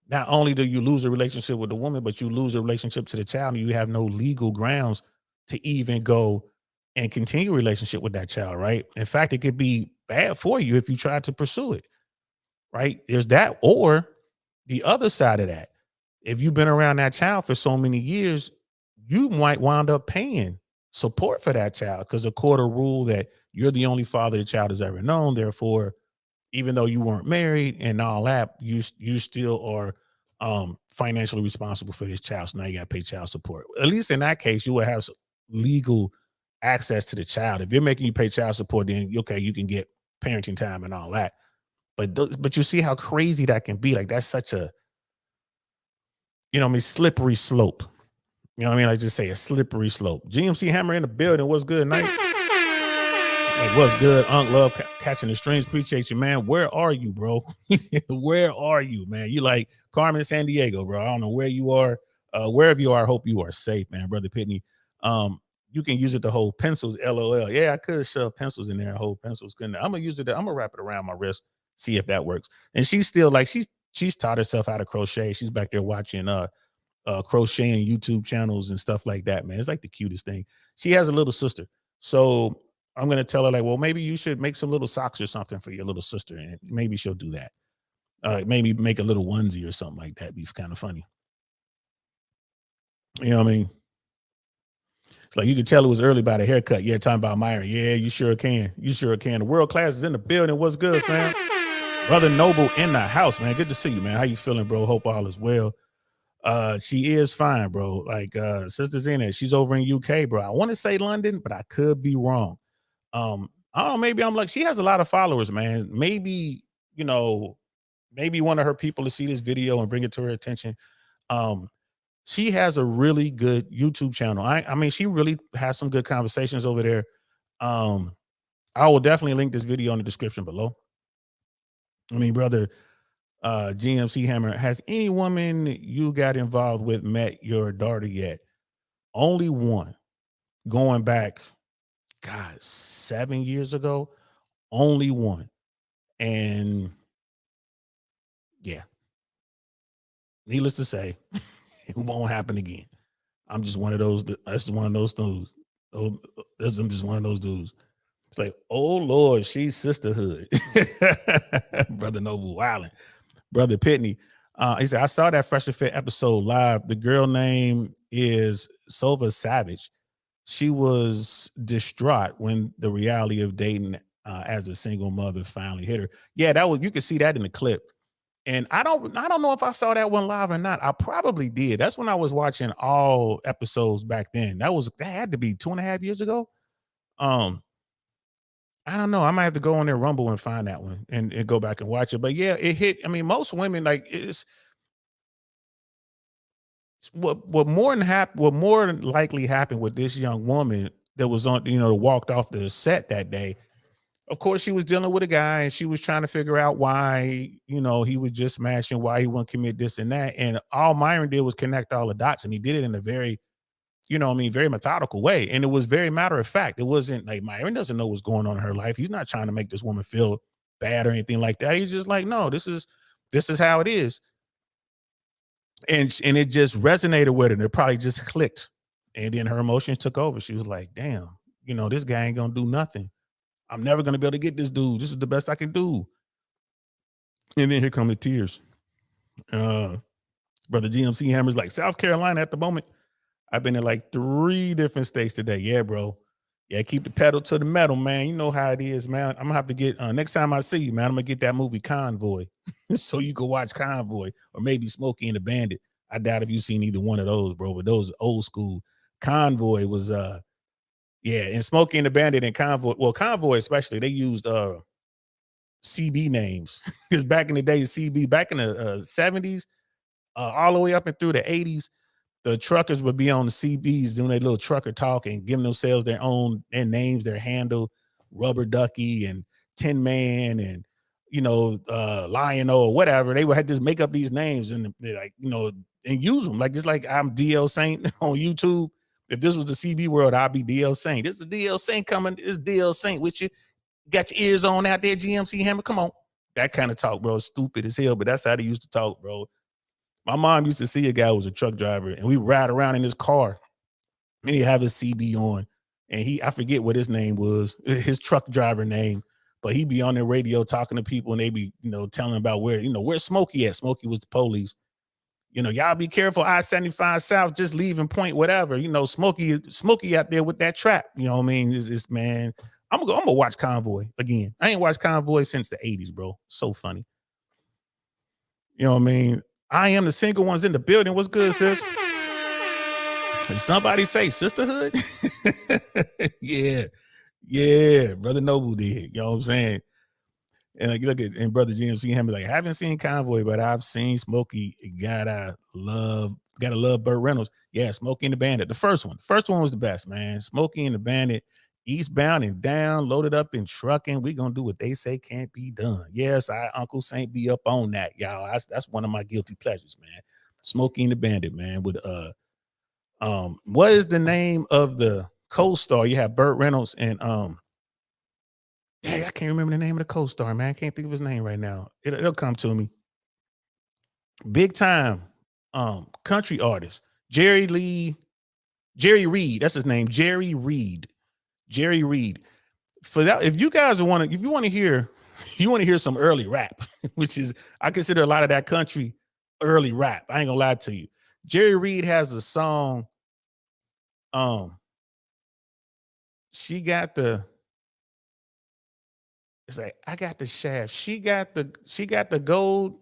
Not only do you lose a relationship with the woman, but you lose a relationship to the child and you have no legal grounds to even go and continue a relationship with that child, right? In fact, it could be bad for you if you try to pursue it, right? There's that, or the other side of that. If you've been around that child for so many years, you might wind up paying support for that child because the court will rule that you're the only father the child has ever known. Therefore, even though you weren't married and all that, you still are financially responsible for this child. So now you got to pay child support. At least in that case, you will have legal access to the child. If you're making you pay child support, then okay, you can get parenting time and all that. But you see how crazy that can be. Like that's such a, slippery slope. You know what I mean? I just say a slippery slope. GMC Hammer in the building. What's good, Night? Like, what's good? Unc Love catching the strings. Appreciate you, man. Where are you, bro? Where are you, man? You like Carmen, San Diego, bro. I don't know where you are. Wherever you are, I hope you are safe, man. Brother Pitney. You can use it to hold pencils, LOL. Yeah, I could shove pencils in there and hold pencils. I'm gonna use it. I'm gonna wrap it around my wrist, see if that works. And she's still like she's taught herself how to crochet. She's back there watching crocheting YouTube channels and stuff like that, man. It's like the cutest thing. She has a little sister. So I'm going to tell her like, well, maybe you should make some little socks or something for your little sister. And maybe she'll do that. Maybe make a little onesie or something like that. Be kind of funny. You know what I mean? It's like you can tell it was early by the haircut. Yeah, talking about Myron. Yeah, you sure can. You sure can. The world class is in the building. What's good, fam? Brother Noble in the house, man. Good to see you, man. How you feeling, bro? Hope all is well. She is fine, bro. Like Sister Xina, she's over in UK, bro. I want to say London, but I could be wrong. I don't know, maybe I'm like, she has a lot of followers, man. Maybe, maybe one of her people to see this video and bring it to her attention. She has a really good YouTube channel. I mean, she really has some good conversations over there. I will definitely link this video in the description below. I mean, brother, GMC Hammer, has any woman you got involved with met your daughter yet? Only one. Going back, God, 7 years ago, only one. And yeah, needless to say, it won't happen again. I'm just one of those. That's one of those dudes. I'm just one of those dudes. It's like, oh Lord, she's sisterhood. Brother Noble Wildin'. Brother Pitney. He said, I saw that Fresh and Fit episode live. The girl name is Sova Savage. She was distraught when the reality of dating as a single mother finally hit her. Yeah, you could see that in the clip. And I don't know if I saw that one live or not. I probably did. That's when I was watching all episodes back then. That had to be 2.5 years ago. I don't know. I might have to go on their Rumble and find that one and go back and watch it. But yeah, it hit. I mean, most women, like, it's what more than likely happened with this young woman that was on, walked off the set that day. Of course, she was dealing with a guy and she was trying to figure out why, he was just smashing, why he wouldn't commit this and that. And all Myron did was connect all the dots, and he did it in a very, very methodical way. And it was very matter of fact. It wasn't like Myron doesn't know what's going on in her life. He's not trying to make this woman feel bad or anything like that. He's just like, no, this is how it is. And it just resonated with her. And it probably just clicked. And then her emotions took over. She was like, damn, this guy ain't going to do nothing. I'm never going to be able to get this dude. This is the best I can do. And then here come the tears. Brother GMC Hammer's like, South Carolina at the moment. I've been in like 3 different states today. Yeah, bro. Yeah, keep the pedal to the metal, man. You know how it is, man. I'm going to have to get, next time I see you, man, I'm going to get that movie Convoy so you can watch Convoy, or maybe Smokey and the Bandit. I doubt if you've seen either one of those, bro, but those old school. Convoy was, yeah, and Smokey and the Bandit and Convoy, well, Convoy especially, they used CB names. Because back in the day, CB, back in the 70s, all the way up and through the 80s, the truckers would be on the CBs doing their little trucker talk and giving themselves their names, their handle, Rubber Ducky and Tin Man and Lion O or whatever. They would have just make up these names and they like, and use them. Like just like I'm DL Saint on YouTube. If this was the CB world, I'd be DL Saint. This is DL Saint coming. This is DL Saint with you. Got your ears on out there, GMC Hammer. Come on. That kind of talk, bro. Stupid as hell, but that's how they used to talk, bro. My mom used to see a guy who was a truck driver, and we ride around in his car, and he have his CB on, and I forget what his name was, his truck driver name, but he'd be on the radio talking to people, and they be, telling about where's Smokey at? Smokey was the police. Y'all be careful, I-75 South, just leaving point, whatever. Smokey out there with that trap. You know what I mean? It's man, I'm gonna watch Convoy again. I ain't watched Convoy since the 80s, bro. So funny. You know what I mean? I am the single ones in the building. What's good, sis? Did somebody say sisterhood? Yeah. Brother Noble did. You know what I'm saying? And like, look at and Brother GMC him like, haven't seen Convoy, but I've seen Smokey. Gotta love Burt Reynolds. Yeah, Smokey and the Bandit. The first one was the best, man. Smokey and the Bandit. Eastbound and down, loaded up in trucking. We gonna do what they say can't be done. Yes, Uncle Saint be up on that, y'all. That's one of my guilty pleasures, man. Smokey and the Bandit, man. With what is the name of the co-star? You have Burt Reynolds and I can't remember the name of the co-star, man. I can't think of his name right now. It'll come to me. Big time country artist Jerry Reed. That's his name, Jerry Reed. For that, if you want to hear some early rap, which is I consider a lot of that country early rap. I ain't gonna lie to you. Jerry Reed has a song. She got it's like I got the shaft. She got the gold,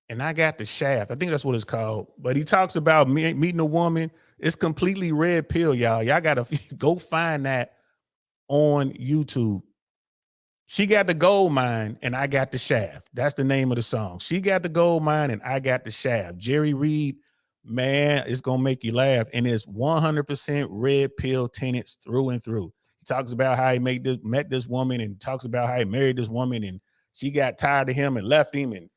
and I got the shaft. I think that's what it's called. But he talks about meeting a woman. It's completely red pill, y'all. Y'all gotta go find that on YouTube. She got the gold mine and I got the shaft. That's the name of the song. She got the gold mine and I got the shaft. Jerry Reed, man, it's gonna make you laugh. And it's 100% red pill tenants through and through. He talks about how he met this woman and talks about how he married this woman and she got tired of him and left him and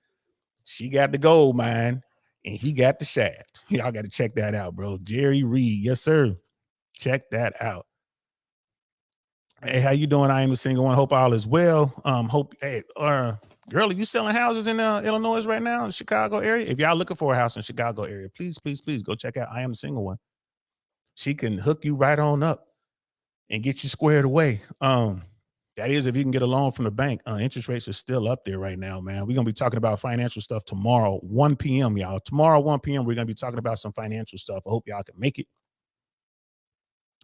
she got the gold mine and he got the shaft. Y'all got to check that out, bro. Jerry Reed, yes, sir. Check that out. Hey, how you doing? I am the single one. Hope all is well. Hey, girl, are you selling houses in Illinois right now, in the Chicago area? If y'all looking for a house in the Chicago area, please go check out I Am the Single One. She can hook you right on up and get you squared away. That is if you can get a loan from the bank. Interest rates are still up there right now, man. We're gonna be talking about financial stuff tomorrow, 1 p.m. y'all. Tomorrow, 1 p.m. We're gonna be talking about some financial stuff. I hope y'all can make it.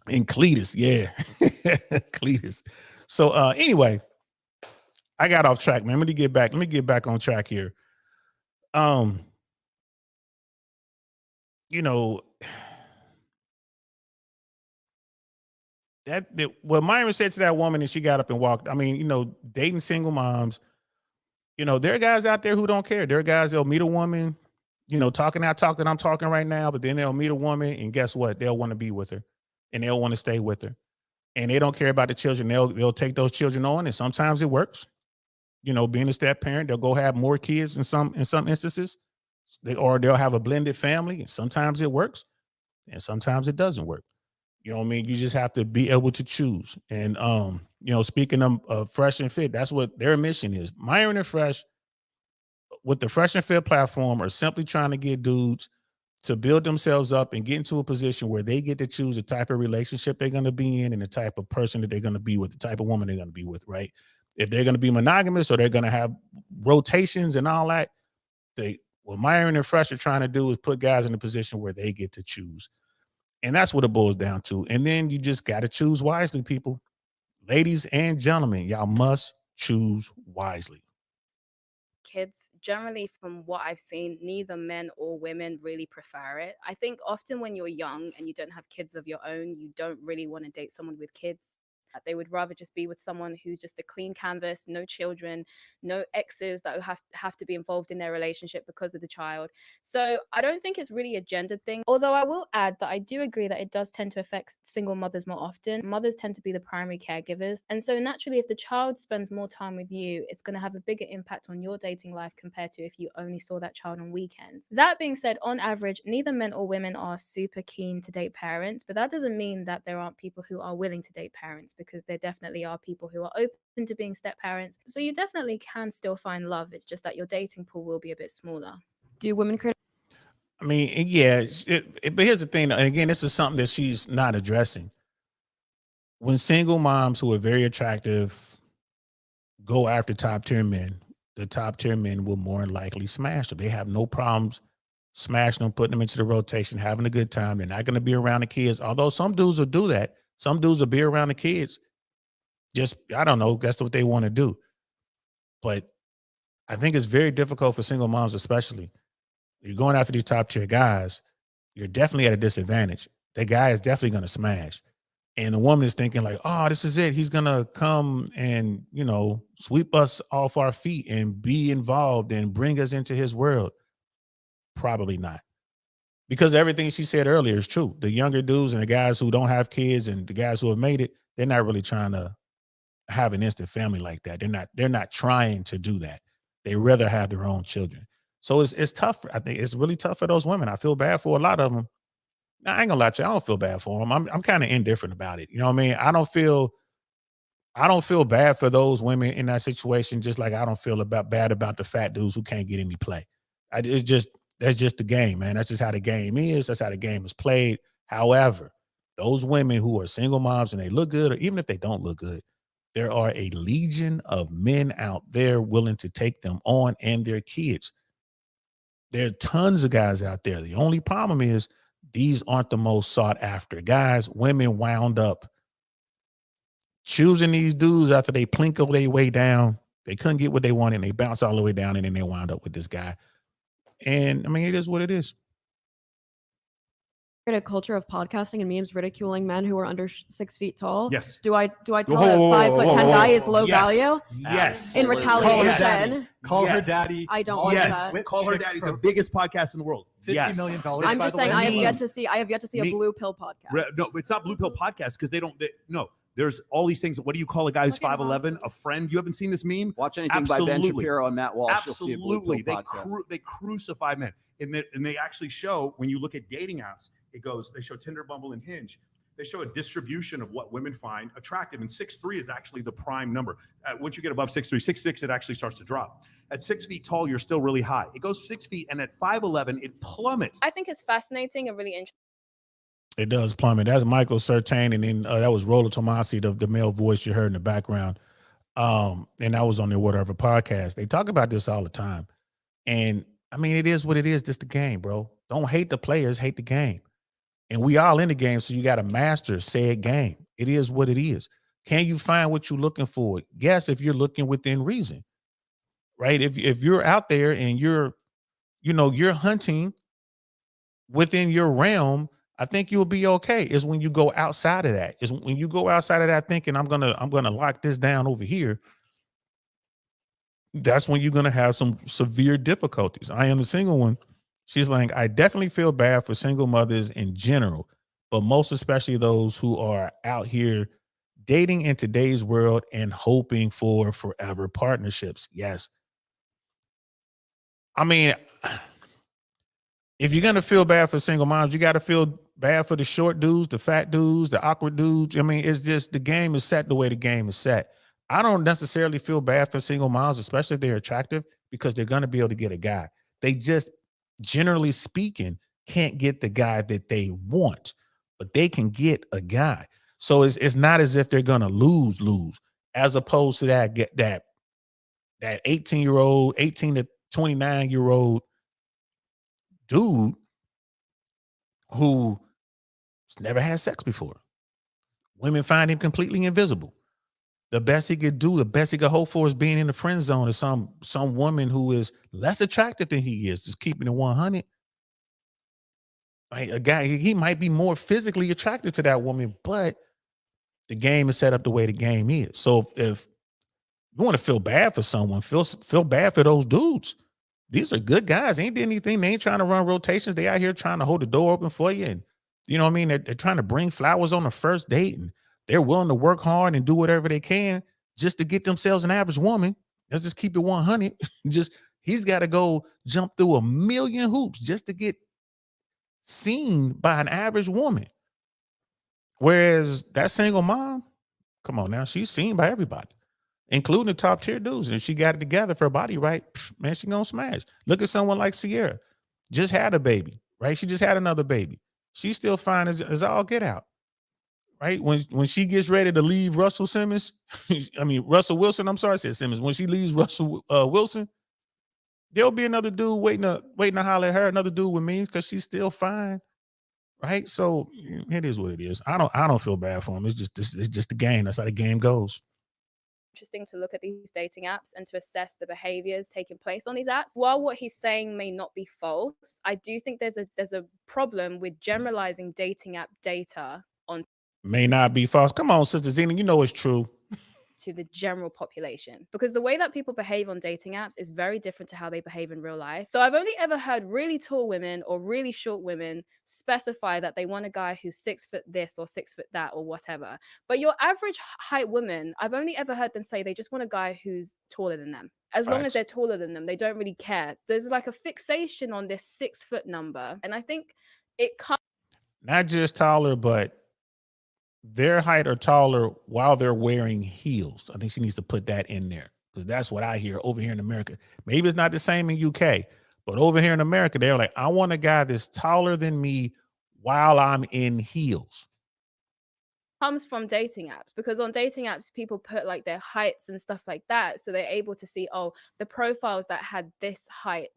And Cletus, yeah. Cletus. So anyway, I got off track, man. Let me get back on track here. What Myron said to that woman and she got up and walked. I mean, dating single moms, there are guys out there who don't care. There are guys that'll meet a woman, talking that talk that I'm talking right now, but then they'll meet a woman and guess what? They'll want to be with her and they'll want to stay with her. And they don't care about the children. They'll take those children on, and sometimes it works. Being a step parent, they'll go have more kids in some instances. They'll have a blended family, and sometimes it works, and sometimes it doesn't work. You know what I mean? You just have to be able to choose. And speaking of Fresh and Fit, that's what their mission is. Myron and Fresh, with the Fresh and Fit platform, are simply trying to get dudes to build themselves up and get into a position where they get to choose the type of relationship they're going to be in and the type of person that they're going to be with, the type of woman they're going to be with, right? If they're going to be monogamous or they're going to have rotations and all that, what Myron and Fresh are trying to do is put guys in a position where they get to choose. And that's what it boils down to. And then you just got to choose wisely, people. Ladies and gentlemen, y'all must choose wisely. Kids, generally from what I've seen, neither men or women really prefer it. I think often when you're young and you don't have kids of your own, you don't really want to date someone with kids They would rather just be with someone who's just a clean canvas, no children, no exes that have to be involved in their relationship because of the child. So I don't think it's really a gendered thing. Although I will add that I do agree that it does tend to affect single mothers more often. Mothers tend to be the primary caregivers. And so naturally, if the child spends more time with you, it's going to have a bigger impact on your dating life compared to if you only saw that child on weekends. That being said, on average, neither men or women are super keen to date parents, but that doesn't mean that there aren't people who are willing to date parents, because there definitely are people who are open to being step parents. So you definitely can still find love. It's just that your dating pool will be a bit smaller. Do women create? I mean, yeah, but here's the thing, and again, this is something that she's not addressing. When single moms who are very attractive go after top tier men, the top tier men will more than likely smash them. They have no problems smashing them, putting them into the rotation, having a good time. They're not going to be around the kids. Although some dudes will do that. Some dudes will be around the kids. Just, I don't know, that's what they want to do. But I think it's very difficult for single moms, especially. You're going after these top tier guys, you're definitely at a disadvantage. That guy is definitely going to smash. And the woman is thinking like, oh, this is it. He's going to come and, you know, sweep us off our feet and be involved and bring us into his world. Probably not. Because everything she said earlier is true. The younger dudes and the guys who don't have kids and the guys who have made it, they're not really trying to have an instant family like that. They're not trying to do that. They rather have their own children. So it's tough. I think it's really tough for those women. I feel bad for a lot of them. I ain't gonna lie to you. I don't feel bad for them. I'm kind of indifferent about it. You know what I mean? I don't feel bad for those women in that situation, just like I don't feel bad about the fat dudes who can't get any play. That's just the game, man. That's just how the game is. That's how the game is played. However, those women who are single moms and they look good, or even if they don't look good, there are a legion of men out there willing to take them on and their kids. There are tons of guys out there. The only problem is these aren't the most sought after guys. Women wound up choosing these dudes after they plinko their way down. They couldn't get what they wanted and they bounce all the way down and then they wound up with this guy. And I mean, it is what it is. A culture of podcasting and memes ridiculing men who are under 6 feet tall. Yes. Do I tell a 5'10" guy is low value? Yes. In retaliation. Call her daddy. I don't want that. Call her daddy. The biggest podcast in the world. $50 million. I'm just saying I have yet to see a blue pill podcast. No, it's not blue pill podcast because no. There's all these things. What do you call a guy who's 5'11"? A friend? You haven't seen this meme? Watch anything by Ben Shapiro and Matt Walsh. Absolutely. You'll see a blue pill podcast. They crucify men. And they actually show, when you look at dating apps, they show Tinder, Bumble, and Hinge. They show a distribution of what women find attractive. And 6'3" is actually the prime number. Once you get above 6'3", 6'6", it actually starts to drop. At 6 feet tall, you're still really high. It goes 6 feet, and at 5'11", it plummets. I think it's fascinating and really interesting. It does plummet. That's Michael Sertain, and then that was Rollo Tomasi, the male voice you heard in the background. And that was on their Whatever podcast. They talk about this all the time. And I mean, it is what it is. Just the game, bro. Don't hate the players, hate the game. And we all in the game, so you got to master said game. It is what it is. Can you find what you're looking for? Yes, if you're looking within reason, right? If you're out there and you're hunting within your realm, I think you'll be okay. Is when you go outside of that. Is when you go outside of that thinking I'm gonna lock this down over here. That's when you're gonna have some severe difficulties. I am the single one. She's like, I definitely feel bad for single mothers in general, but most especially those who are out here dating in today's world and hoping for forever partnerships. Yes. I mean, if you're gonna feel bad for single moms, you got to feel bad for the short dudes, the fat dudes, the awkward dudes. I mean, it's just the game is set the way the game is set. I don't necessarily feel bad for single moms, especially if they're attractive, because they're gonna be able to get a guy. They just, generally speaking, can't get the guy that they want, but they can get a guy. So it's not as if they're gonna lose, as opposed to that 18-year-old, 18 to 29-year-old dude who never had sex before. Women find him completely invisible. The best he could do, the best he could hope for is being in the friend zone of some woman who is less attractive than he is, just keeping it 100. Like a guy, he might be more physically attracted to that woman, but the game is set up the way the game is. So if you want to feel bad for someone, feel bad for those dudes. These are good guys. Ain't did anything. They ain't trying to run rotations. They out here trying to hold the door open for you. And you know what I mean? They're trying to bring flowers on the first date, and they're willing to work hard and do whatever they can just to get themselves an average woman. Let's just keep it 100. He's got to go jump through a million hoops just to get seen by an average woman. Whereas that single mom, come on now, she's seen by everybody, including the top tier dudes. And if she got it together for her body right, man, she gonna smash. Look at someone like Sierra, just had a baby, right? She just had another baby. She's still fine as all get out, right? When she gets ready to leave Russell Wilson, I'm sorry, I said Simmons. When she leaves Russell Wilson, there'll be another dude waiting to holler at her, another dude with means, because she's still fine, right? So it is what it is. I don't feel bad for him. It's just the game. That's how the game goes. Interesting to look at these dating apps and to assess the behaviors taking place on these apps. While what he's saying may not be false, I do think there's a problem with generalizing dating app data on May not be false. Come on, Sister Xina, you know it's true. to the general population, because the way that people behave on dating apps is very different to how they behave in real life. So I've only ever heard really tall women or really short women specify that they want a guy who's 6 foot this or 6 foot that or whatever. But your average height woman, I've only ever heard them say they just want a guy who's taller than them. As long as they're taller than them, they don't really care. There's like a fixation on this 6 foot number. And I think it comes not just taller, but their height or taller while they're wearing heels. I think she needs to put that in there, because that's what I hear over here in America. Maybe it's not the same in UK, but over here in America, they're like, I want a guy that's taller than me while I'm in heels. comes from dating apps, because on dating apps people put like their heights and stuff like that, so they're able to see, oh, the profiles that had this height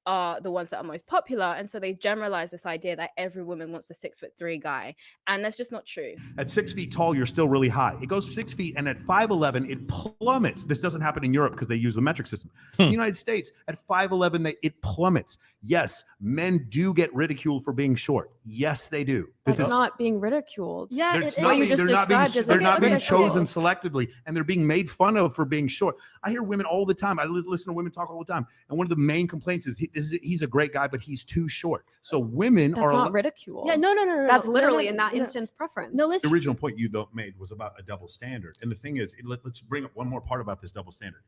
are the ones that are most popular, and so they generalize this idea that every woman wants a 6'3" guy, and that's just not true. At 6 feet tall, you're still really high. It goes 6 feet, and at 5'11", it plummets. This doesn't happen in Europe because they use the metric system. In the United States, at 5'11", it plummets. Yes, men do get ridiculed for being short. Yes, they do. That's not being ridiculed. Yeah, They're not being chosen selectively, and they're being made fun of for being short. I hear women all the time. I listen to women talk all the time, and one of the main complaints is he's a great guy, but he's too short. So women That's not ridicule. Yeah, no. That's literally in that instance preference. No, The listen. original point you made was about a double standard. And the thing is, let's bring up one more part about this double standard.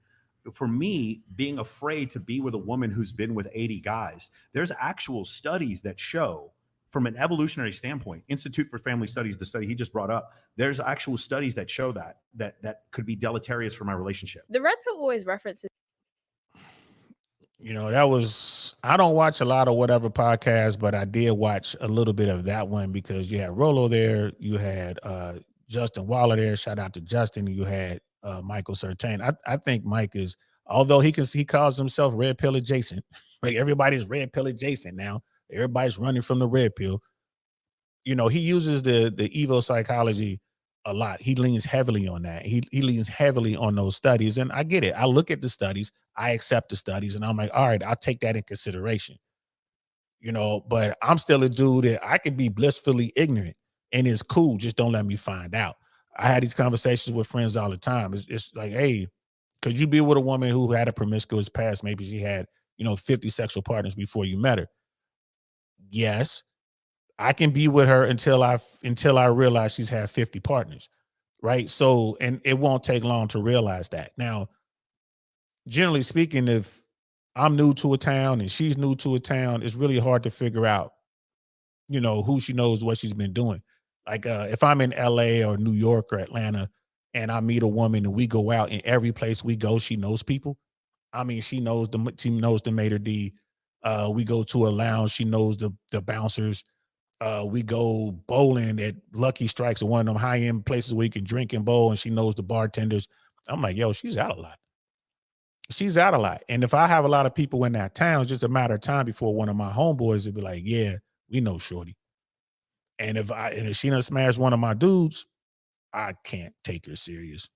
For me, being afraid to be with a woman who's been with 80 guys, there's actual studies that show, from an evolutionary standpoint, Institute for Family Studies, the study he just brought up, there's actual studies that show that could be deleterious for my relationship. The red pill always references, You know, I don't watch a lot of whatever podcasts, but I did watch a little bit of that one, because you had Rolo there, you had Justin Waller there. Shout out to Justin. You had Michael Sertain. I think Mike is, although he calls himself red pill adjacent. Like, everybody's red pill adjacent now. Everybody's running from the red pill. You know, he uses the Evo psychology a lot. He leans heavily on that. He leans heavily on those studies. And I get it. I look at the studies, I accept the studies, and I'm like, all right, I'll take that in consideration. You know, but I'm still a dude that I can be blissfully ignorant, and it's cool. Just don't let me find out. I had these conversations with friends all the time. It's like, hey, could you be with a woman who had a promiscuous past? Maybe she had, 50 sexual partners before you met her. Yes, I can be with her until I realize she's had 50 partners, right? So, and it won't take long to realize that. Now, generally speaking, if I'm new to a town and she's new to a town, it's really hard to figure out, who she knows, what she's been doing. Like, if I'm in LA or New York or Atlanta and I meet a woman and we go out, and every place we go, she knows people. I mean, she knows the maitre d'. We go to a lounge, she knows the bouncers. We go bowling at Lucky Strikes, or one of them high-end places where you can drink and bowl, and she knows the bartenders. I'm like, yo, she's out a lot. She's out a lot. And if I have a lot of people in that town, it's just a matter of time before one of my homeboys would be like, yeah, we know shorty. And if she done smash one of my dudes, I can't take her serious.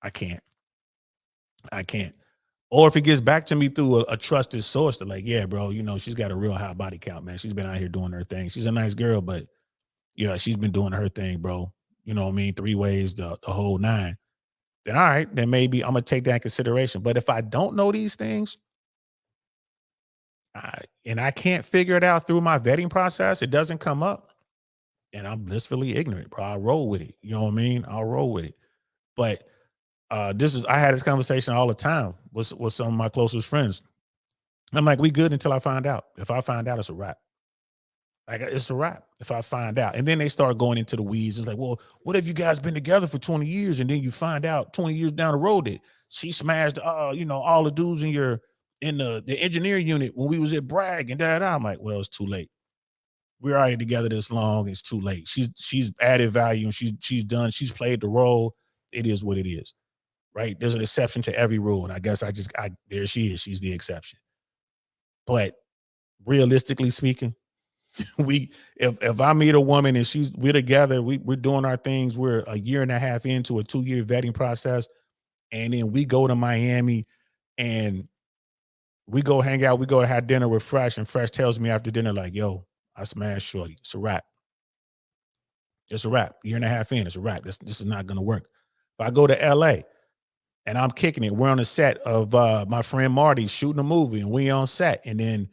I can't. Or if it gets back to me through a trusted source, they're like, yeah, bro, she's got a real high body count, man. She's been out here doing her thing. She's a nice girl, but she's been doing her thing, bro. you know what I mean, 3 ways, the whole 9, then all right, then maybe I'm gonna take that in consideration. But if I don't know these things, and I can't figure it out through my vetting process, it doesn't come up, and I'm blissfully ignorant, bro. I roll with it. You know what I mean? I'll roll with it. But I had this conversation all the time with some of my closest friends. I'm like, we good until I find out. If I find out, it's a wrap. Like, it's a wrap if I find out. And then they start going into the weeds. It's like, well, what if you guys been together for 20 years and then you find out 20 years down the road that she smashed all the dudes in the engineering unit when we was at Bragg and that. I'm like, well, it's too late. We're already together this long. It's too late. She's added value and she's done. She's played the role. It is what it is. Right? There's an exception to every rule. And I guess there she is. She's the exception. But realistically speaking, if I meet a woman and we're together, we're doing our things, we're a year and a half into a 2-year vetting process, and then we go to Miami and we go hang out, we go to have dinner with Fresh, and Fresh tells me after dinner, like, yo, I smashed Shorty. It's a wrap. It's a wrap. Year and a half in, it's a wrap. This is not gonna work. If I go to LA and I'm kicking it, we're on the set of my friend Marty shooting a movie, and we on set, and then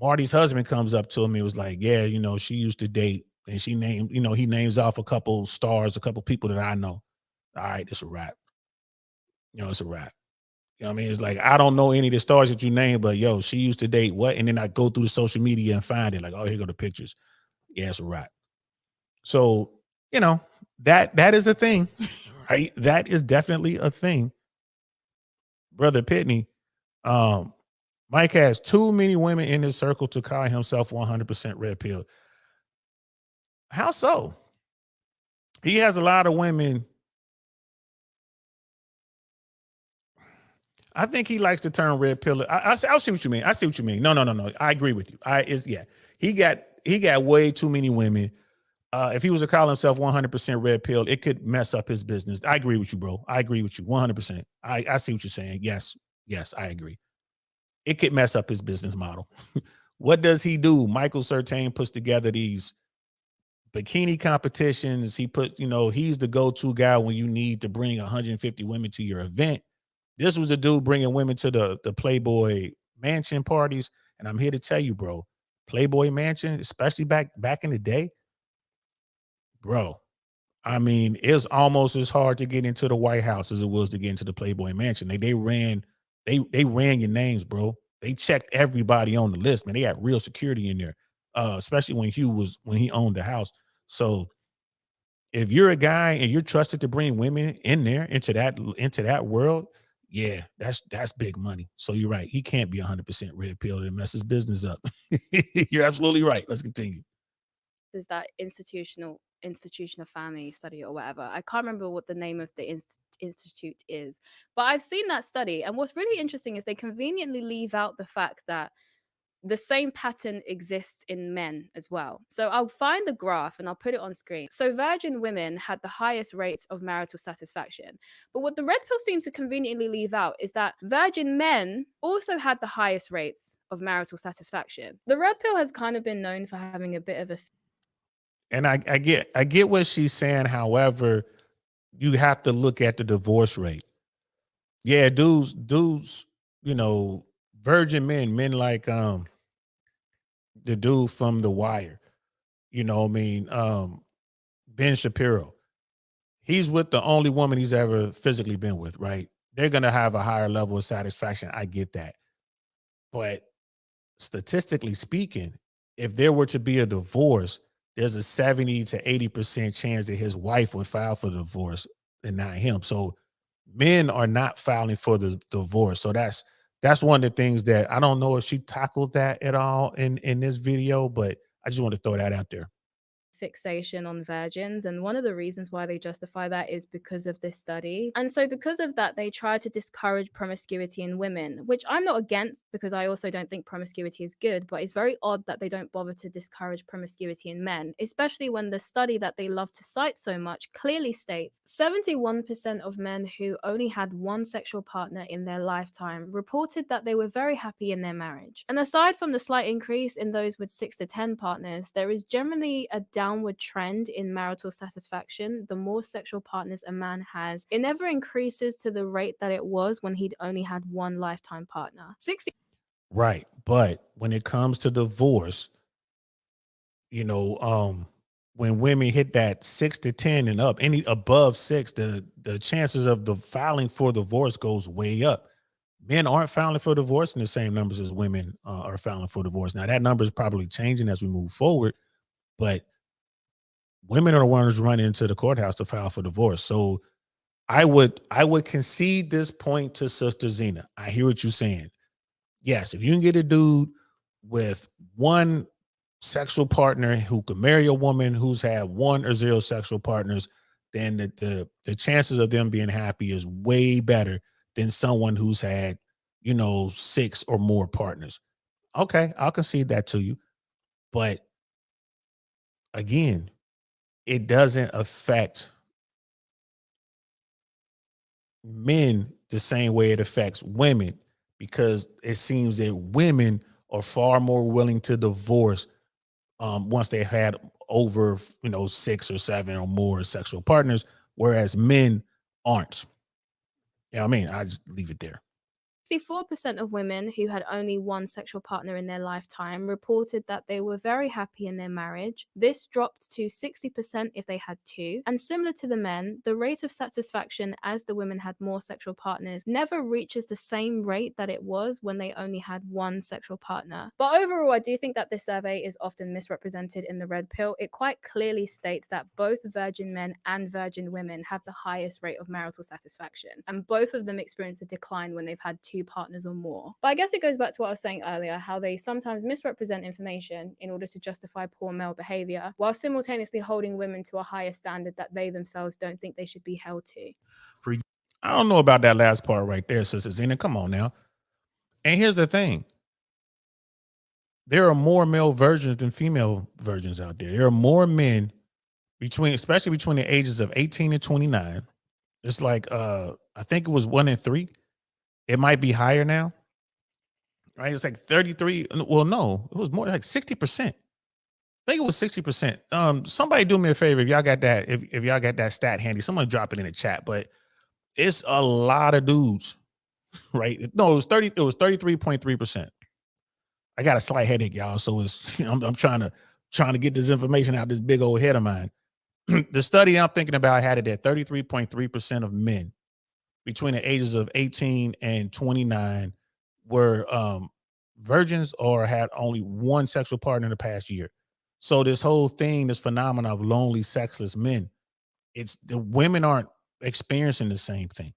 Marty's husband comes up to him and was like, yeah, she used to date, and she named, he names off a couple stars, a couple people that I know. All right, it's a wrap. It's a wrap. You know what I mean? It's like, I don't know any of the stars that you named, but yo, she used to date what? And then I go through the social media and find it. Like, oh, here go the pictures. Yeah, it's a wrap. So, that is a thing, right? That is definitely a thing. Brother Pitney, Mike has too many women in his circle to call himself 100% red pill. How so? He has a lot of women. I think he likes to turn red pill. I see what you mean. I see what you mean. No. I agree with you. He got way too many women. If he was to call himself 100% red pill, it could mess up his business. I agree with you, bro. I agree with you 100%. I see what you're saying. Yes, I agree. It could mess up his business model. What does he do? Michael Surtain puts together these bikini competitions. He puts, he's the go-to guy when you need to bring 150 women to your event. This was the dude bringing women to the Playboy Mansion parties. And I'm here to tell you, bro, Playboy Mansion, especially back in the day, bro, I mean, it's almost as hard to get into the White House as it was to get into the Playboy Mansion. They ran your names, bro. They checked everybody on the list, man. They had real security in there, especially when he owned the house. So if you're a guy and you're trusted to bring women in there into that world, yeah, that's big money. So you're right. He can't be 100% red pill and mess his business up. You're absolutely right. Let's continue. There's that institution of family study or whatever. I can't remember what the name of the institute is, but I've seen that study. And what's really interesting is they conveniently leave out the fact that the same pattern exists in men as well. So I'll find the graph and I'll put it on screen. So virgin women had the highest rates of marital satisfaction. But what the red pill seems to conveniently leave out is that virgin men also had the highest rates of marital satisfaction. The red pill has kind of been known for having a bit of a And I get what she's saying. However, you have to look at the divorce rate. Yeah, dudes, virgin men like the dude from The Wire, Ben Shapiro. He's with the only woman he's ever physically been with, right? They're gonna have a higher level of satisfaction. I get that. But statistically speaking, if there were to be a divorce, there's a 70 to 80% chance that his wife would file for the divorce and not him. So men are not filing for the divorce. So that's one of the things that I don't know if she tackled that at all in this video, but I just want to throw that out there. fixation on virgins, and one of the reasons why they justify that is because of this study. And so because of that, they try to discourage promiscuity in women, which I'm not against, because I also don't think promiscuity is good, but it's very odd that they don't bother to discourage promiscuity in men, especially when the study that they love to cite so much clearly states 71% of men who only had one sexual partner in their lifetime reported that they were very happy in their marriage. And aside from the slight increase in those with 6 to 10 partners, there is generally a downward downward trend in marital satisfaction the more sexual partners a man has. It never increases to the rate that it was when he'd only had one lifetime partner. 60 Right. But when it comes to divorce, you know, when women hit that 6 to 10 and up, any above 6, the chances of the filing for divorce goes way up. Men aren't filing for divorce in the same numbers as women are filing for divorce. Now that number is probably changing as we move forward, but women are the ones running into the courthouse to file for divorce. So I would concede this point to Sister Xina. I hear what you're saying. Yes, if you can get a dude with one sexual partner who could marry a woman who's had 1 or 0 sexual partners, then the chances of them being happy is way better than someone who's had, 6 or more partners. Okay, I'll concede that to you. But again, it doesn't affect men the same way it affects women, because it seems that women are far more willing to divorce once they've had over 6 or 7 or more sexual partners, whereas men aren't. Yeah, I just leave it there. 64% of women who had only one sexual partner in their lifetime reported that they were very happy in their marriage. This dropped to 60% if they had 2. And similar to the men, the rate of satisfaction as the women had more sexual partners never reaches the same rate that it was when they only had one sexual partner. But overall, I do think that this survey is often misrepresented in the red pill. It quite clearly states that both virgin men and virgin women have the highest rate of marital satisfaction, and both of them experience a decline when they've had 2 partners or more. But I guess it goes back to what I was saying earlier, how they sometimes misrepresent information in order to justify poor male behavior, while simultaneously holding women to a higher standard that they themselves don't think they should be held to. I don't know about that last part right there, Sister Xina. Come on now. And here's the thing. There are more male virgins than female virgins out there. There are more men especially between the ages of 18 and 29. It's like I think it was 1 in 3. It might be higher now, right? It's like 33. Well, no, it was more like 60%. I think it was 60%. Somebody do me a favor if y'all got that. If y'all got that stat handy, someone drop it in the chat. But it's a lot of dudes, right? No, it was 30. It was 33.3%. I got a slight headache, y'all. So it's I'm trying to get this information out this big old head of mine. The study I'm thinking about had it at 33.3% of men between the ages of 18 and 29 were virgins or had only one sexual partner in the past year. So this whole thing, this phenomenon of lonely, sexless men, it's the women aren't experiencing the same thing.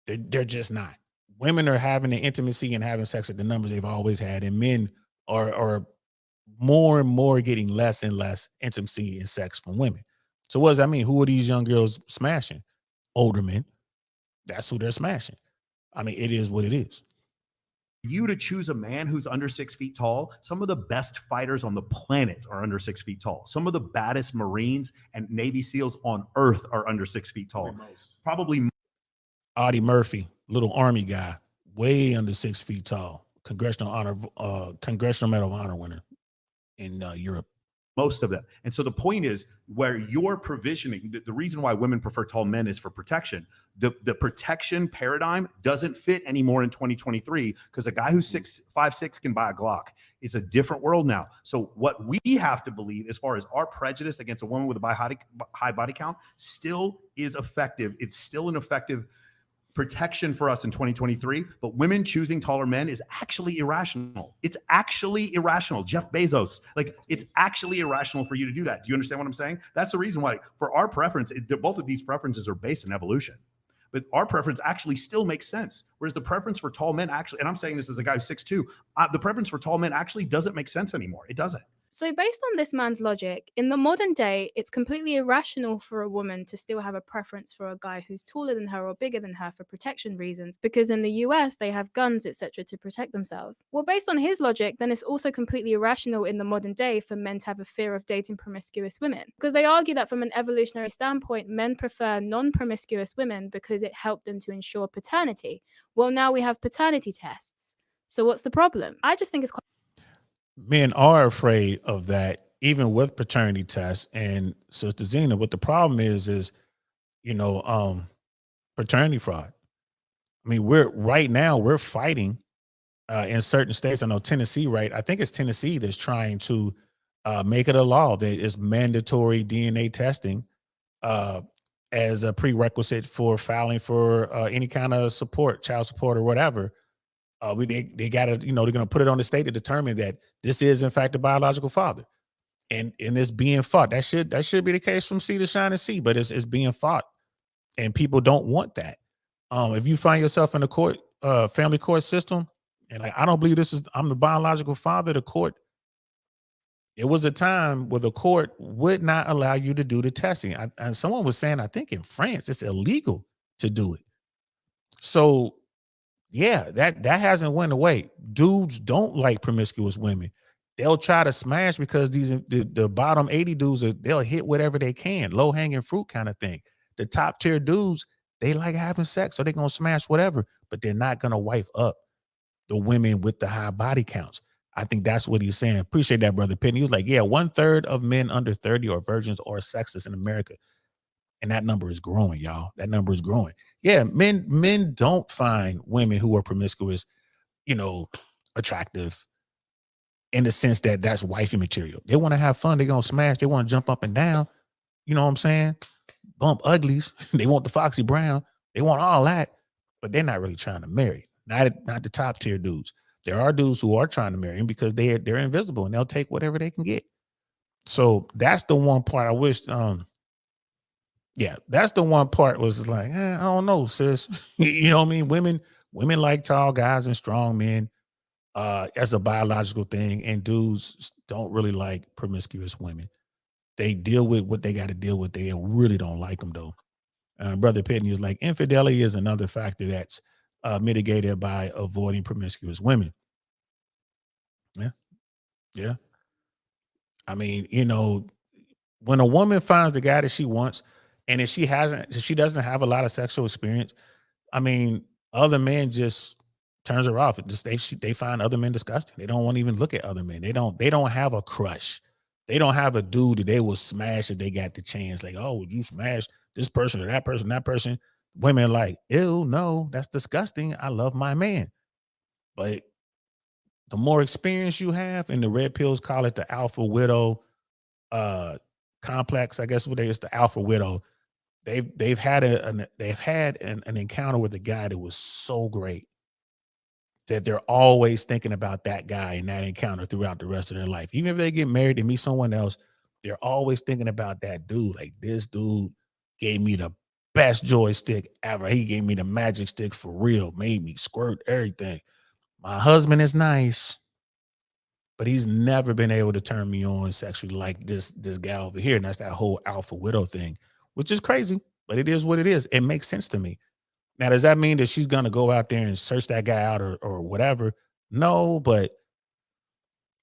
They're just not. Women are having the intimacy and having sex at the numbers they've always had, and men are more and more getting less and less intimacy and sex from women. So what does that mean? Who are these young girls smashing? Older men. That's who they're smashing. It is what it is. You to choose a man who's under 6 feet tall, some of the best fighters on the planet are under 6 feet tall. Some of the baddest Marines and Navy SEALs on earth are under 6 feet tall. Probably Audie Murphy, little Army guy, way under 6 feet tall. Congressional Medal of Honor winner in Europe. Most of them. And so the point is, where you're provisioning, the reason why women prefer tall men is for protection. The protection paradigm doesn't fit anymore in 2023 because a guy who's 5'6" can buy a Glock. It's a different world now. So what we have to believe as far as our prejudice against a woman with a high body count still is effective. It's still an effective protection for us in 2023, but women choosing taller men is actually irrational. It's actually irrational. Jeff Bezos, it's actually irrational for you to do that. Do you understand what I'm saying? That's the reason why for our preference, both of these preferences are based in evolution, but our preference actually still makes sense. Whereas the preference for tall men actually, and I'm saying this as a guy who's 6'2", the preference for tall men actually doesn't make sense anymore. It doesn't. So based on this man's logic, in the modern day, it's completely irrational for a woman to still have a preference for a guy who's taller than her or bigger than her for protection reasons, because in the US, they have guns, etc. to protect themselves. Well, based on his logic, then it's also completely irrational in the modern day for men to have a fear of dating promiscuous women, because they argue that from an evolutionary standpoint, men prefer non-promiscuous women because it helped them to ensure paternity. Well, now we have paternity tests. So what's the problem? I just think it's quite... Men are afraid of that even with paternity tests. And Sister Xena, what the problem is, you know, paternity fraud. I mean, we're fighting in certain states. I know Tennessee, right? I think it's Tennessee that's trying to make it a law that is mandatory DNA testing uh, as a prerequisite for filing for any kind of support, child support or whatever. They got to, you know, they're going to put it on the state to determine that this is in fact the biological father, and it's being fought. That should be the case from sea to shining sea, but it's being fought, and people don't want that. If you find yourself in the court, family court system, and like, I don't believe I'm the biological father, the court, it was a time where the court would not allow you to do the testing. And someone was saying, I think in France, it's illegal to do it. So yeah, that hasn't went away. Dudes don't like promiscuous women. They'll try to smash because the bottom 80 dudes they'll hit whatever they can, low hanging fruit kind of thing. The top tier dudes, they like having sex, so they're gonna smash whatever, but they're not gonna wife up the women with the high body counts. I think that's what he's saying. Appreciate that, brother Penny. He was like, yeah, 1/3 of men under 30 are virgins or sexless in America. And that number is growing, y'all. That number is growing. Yeah, men don't find women who are promiscuous, you know, attractive in the sense that that's wifey material. They want to have fun. They're going to smash. They want to jump up and down. You know what I'm saying? Bump uglies. They want the Foxy Brown. They want all that, but they're not really trying to marry. Not the top tier dudes. There are dudes who are trying to marry him because they're invisible and they'll take whatever they can get. So that's the one part I wish yeah, that's the one part was like, I don't know, sis. You know what I mean? Women like tall guys and strong men as a biological thing, and dudes don't really like promiscuous women. They deal with what they got to deal with. They really don't like them though. Brother Pitney is like, infidelity is another factor that's mitigated by avoiding promiscuous women. Yeah, yeah. I mean, you know, when a woman finds the guy that she wants, and if she doesn't have a lot of sexual experience, I mean, other men just turns her off. It just they find other men disgusting. They don't want to even look at other men. They don't have a crush. They don't have a dude that they will smash if they got the chance. Like, oh, would you smash this person or that person, that person? Women like, ew, no, that's disgusting. I love my man. But the more experience you have, and the red pills call it the alpha widow uh complex, I guess what they is the alpha widow. They've had an encounter with a guy that was so great that they're always thinking about that guy and that encounter throughout the rest of their life. Even if they get married and meet someone else, they're always thinking about that dude. Like, this dude gave me the best joystick ever. He gave me the magic stick for real, made me squirt everything. My husband is nice, but he's never been able to turn me on sexually like this guy over here. And that's that whole alpha widow thing, which is crazy, but it is what it is. It makes sense to me. Now, does that mean that she's gonna go out there and search that guy out or whatever? No, but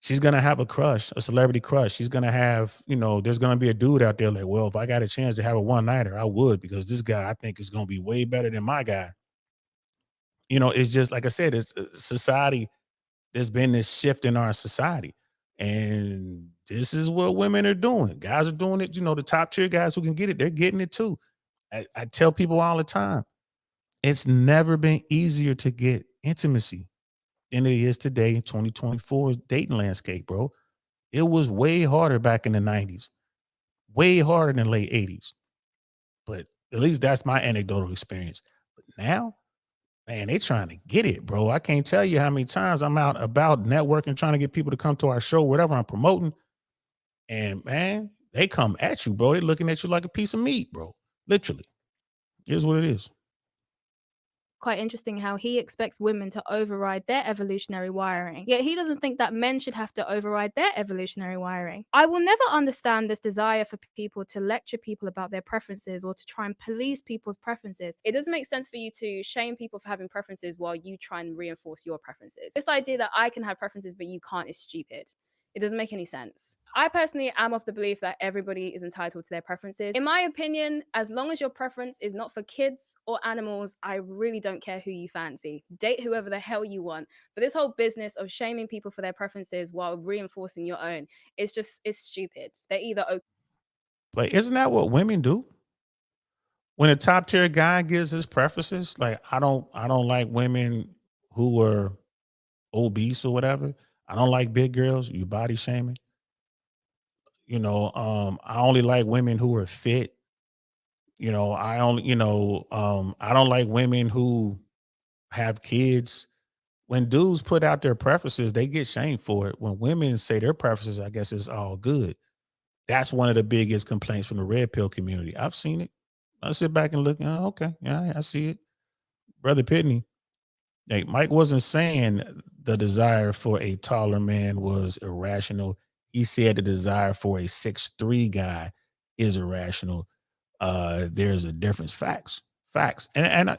she's gonna have a crush, a celebrity crush. She's gonna have, you know, there's gonna be a dude out there like, well, if I got a chance to have a one-nighter, I would, because this guy I think is gonna be way better than my guy. You know, it's just like I said, it's society. There's been this shift in our society. And this is what women are doing. Guys are doing it. You know, the top tier guys who can get it, they're getting it too. I tell people all the time, it's never been easier to get intimacy than it is today in 2024's dating landscape, bro. It was way harder back in the 90s, way harder than late 80s. But at least that's my anecdotal experience. But now, man, they trying to get it, bro. I can't tell you how many times I'm out about networking, trying to get people to come to our show, whatever I'm promoting. And man, they come at you, bro. They're looking at you like a piece of meat, bro. Literally. Here's what it is. Quite interesting how he expects women to override their evolutionary wiring, yet he doesn't think that men should have to override their evolutionary wiring. I will never understand this desire for people to lecture people about their preferences or to try and police people's preferences. It doesn't make sense for you to shame people for having preferences while you try and reinforce your preferences. This idea that I can have preferences but you can't is stupid. It doesn't make any sense. I personally am of the belief that everybody is entitled to their preferences. In my opinion, as long as your preference is not for kids or animals, I really don't care who you fancy. Date whoever the hell you want. But this whole business of shaming people for their preferences while reinforcing your own, it's stupid. They're either okay. Like, isn't that what women do? When a top tier guy gives his preferences, like I don't like women who are obese or whatever. I don't like big girls. You body shaming. I only like women who are fit. I don't like women who have kids. When dudes put out their preferences, they get shamed for it. When women say their preferences, I guess it's all good. That's one of the biggest complaints from the red pill community. I've seen it. I sit back and look, oh, okay, yeah, I see it. Brother Pitney, like Mike wasn't saying the desire for a taller man was irrational. He said the desire for a 6'3" guy is irrational. There's a difference. Facts. And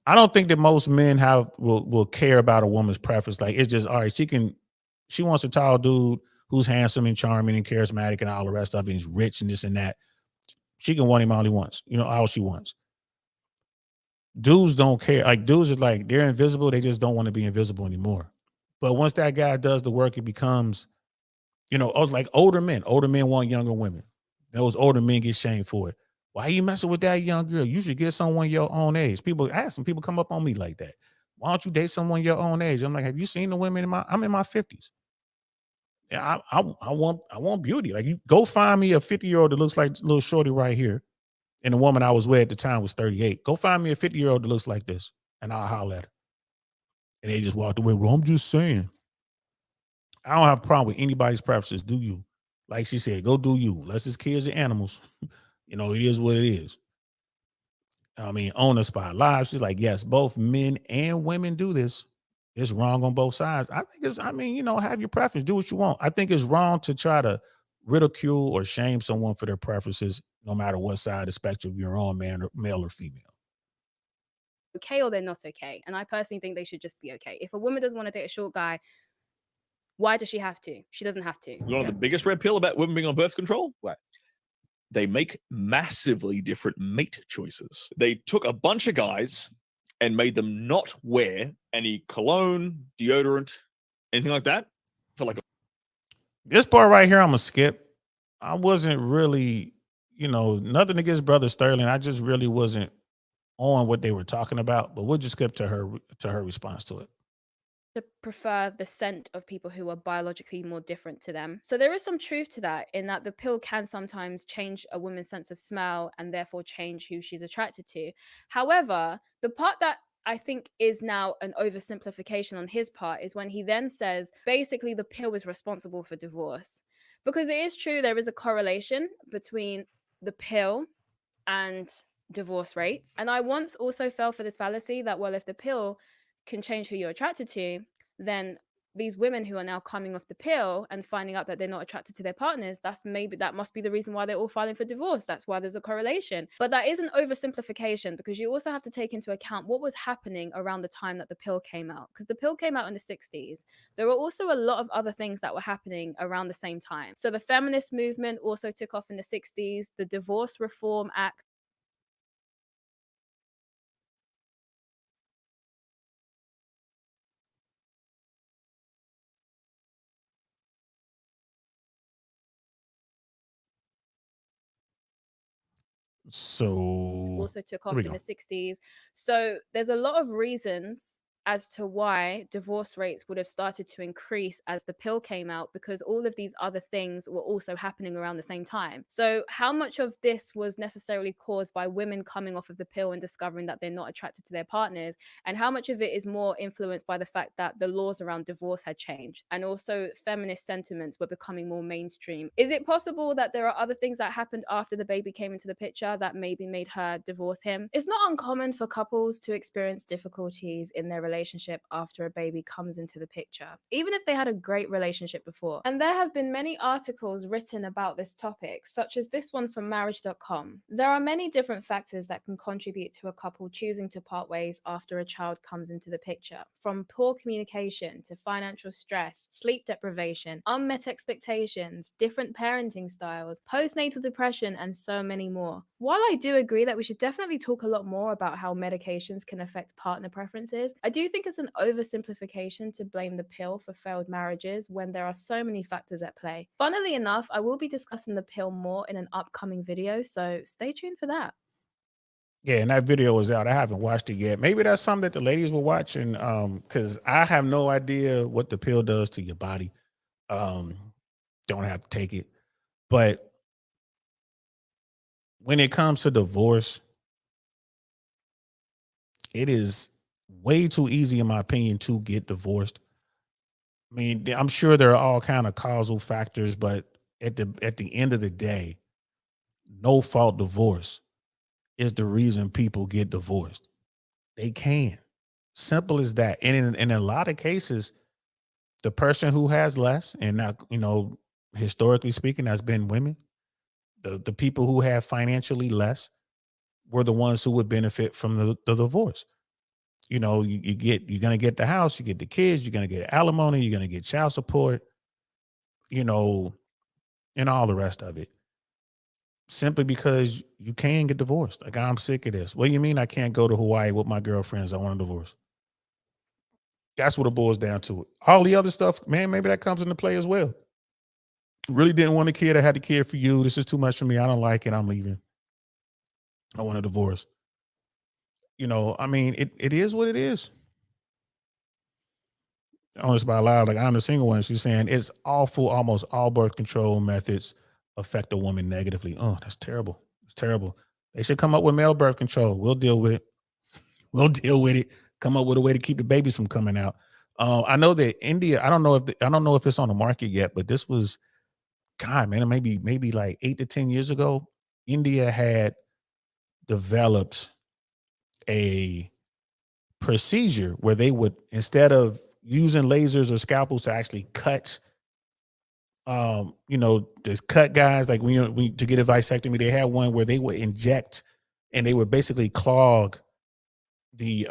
I don't think that most men will care about a woman's preference. Like, it's just, all right, she wants a tall dude who's handsome and charming and charismatic and all the rest of it. He's rich and this and that. She can want him all he wants, all she wants. Dudes don't care. Like, dudes are like, they're invisible. They just don't want to be invisible anymore. But once that guy does the work, it becomes, like older men. Older men want younger women. Those older men get shamed for it. Why are you messing with that young girl? You should get someone your own age. People come up on me like that. Why don't you date someone your own age? I'm like, have you seen the women I'm in my 50s. Yeah, I want beauty. Like, you go find me a 50-year-old that looks like little shorty right here. And the woman I was with at the time was 38. Go find me a 50-year-old that looks like this, and I'll holler at her. And they just walked away. Well, I'm just saying. I don't have a problem with anybody's preferences. Do you? Like she said, go do you. Unless it's kids and animals. It is what it is. I mean, on the spot live, she's like, yes, both men and women do this. It's wrong on both sides. I think have your preference. Do what you want. I think it's wrong to try to ridicule or shame someone for their preferences, no matter what side of the spectrum you're on, male or female. Okay, or they're not okay. And I personally think they should just be okay. If a woman doesn't want to date a short guy, why does she have to? She doesn't have to. One of the biggest red pill about women being on birth control? What? They make massively different mate choices. They took a bunch of guys and made them not wear any cologne, deodorant, anything like that. For like this part right here, I'm gonna skip. I wasn't really, nothing against Brother Sterling. I just really wasn't on what they were talking about. But we'll just skip to her response to it. To prefer the scent of people who are biologically more different to them. So there is some truth to that, in that the pill can sometimes change a woman's sense of smell and therefore change who she's attracted to. However, the part that I think is now an oversimplification on his part is when he then says basically the pill is responsible for divorce. Because it is true, there is a correlation between the pill and divorce rates. And I once also fell for this fallacy that, well, if the pill can change who you're attracted to, then these women who are now coming off the pill and finding out that they're not attracted to their partners, that must be the reason why they're all filing for divorce. That's why there's a correlation. But that is an oversimplification, because you also have to take into account what was happening around the time that the pill came out. Because the pill came out in the 60s. There were also a lot of other things that were happening around the same time. So the feminist movement also took off in the 60s. The Divorce Reform Act. So also took off in the 60s. So there's a lot of reasons as to why divorce rates would have started to increase as the pill came out, because all of these other things were also happening around the same time. So how much of this was necessarily caused by women coming off of the pill and discovering that they're not attracted to their partners, and how much of it is more influenced by the fact that the laws around divorce had changed and also feminist sentiments were becoming more mainstream? Is it possible that there are other things that happened after the baby came into the picture that maybe made her divorce him? It's not uncommon for couples to experience difficulties in their relationship relationship after a baby comes into the picture, even if they had a great relationship before. And there have been many articles written about this topic, such as this one from marriage.com. There are many different factors that can contribute to a couple choosing to part ways after a child comes into the picture, from poor communication to financial stress, sleep deprivation, unmet expectations, different parenting styles, postnatal depression, and so many more. While I do agree that we should definitely talk a lot more about how medications can affect partner preferences, I do think it's an oversimplification to blame the pill for failed marriages when there are so many factors at play. Funnily enough, I will be discussing the pill more in an upcoming video, so stay tuned for that. Yeah, and that video is out. I haven't watched it yet. Maybe that's something that the ladies will watch, and because I have no idea what the pill does to your body. Don't have to take it, but when it comes to divorce, it is way too easy, in my opinion, to get divorced. I mean, I'm sure there are all kind of causal factors, but at the end of the day, no fault divorce is the reason people get divorced. They can. Simple as that. And in a lot of cases, the person who has less, and now, historically speaking, that's been women. The people who have financially less were the ones who would benefit from the divorce. You're gonna get the house, you get the kids, you're gonna get alimony, you're gonna get child support, and all the rest of it. Simply because you can get divorced. Like, I'm sick of this. What do you mean I can't go to Hawaii with my girlfriends? I want a divorce. That's what it boils down to. All the other stuff, man, maybe that comes into play as well. Really didn't want a kid. I had the kid for you. This is too much for me. I don't like it. I'm leaving. I want a divorce. I mean, it is what it is. Honest by loud, like, I'm the single one. She's saying it's awful. Almost all birth control methods affect a woman negatively. Oh, that's terrible. It's terrible. They should come up with male birth control. We'll deal with it. We'll deal with it. Come up with a way to keep the babies from coming out. I know that India. I don't know if it's on the market yet, but this was, God, man, maybe like 8 to 10 years ago. India had developed a procedure where they would, instead of using lasers or scalpels to actually cut, to cut guys, like when to get a vasectomy, they had one where they would inject and they would basically clog the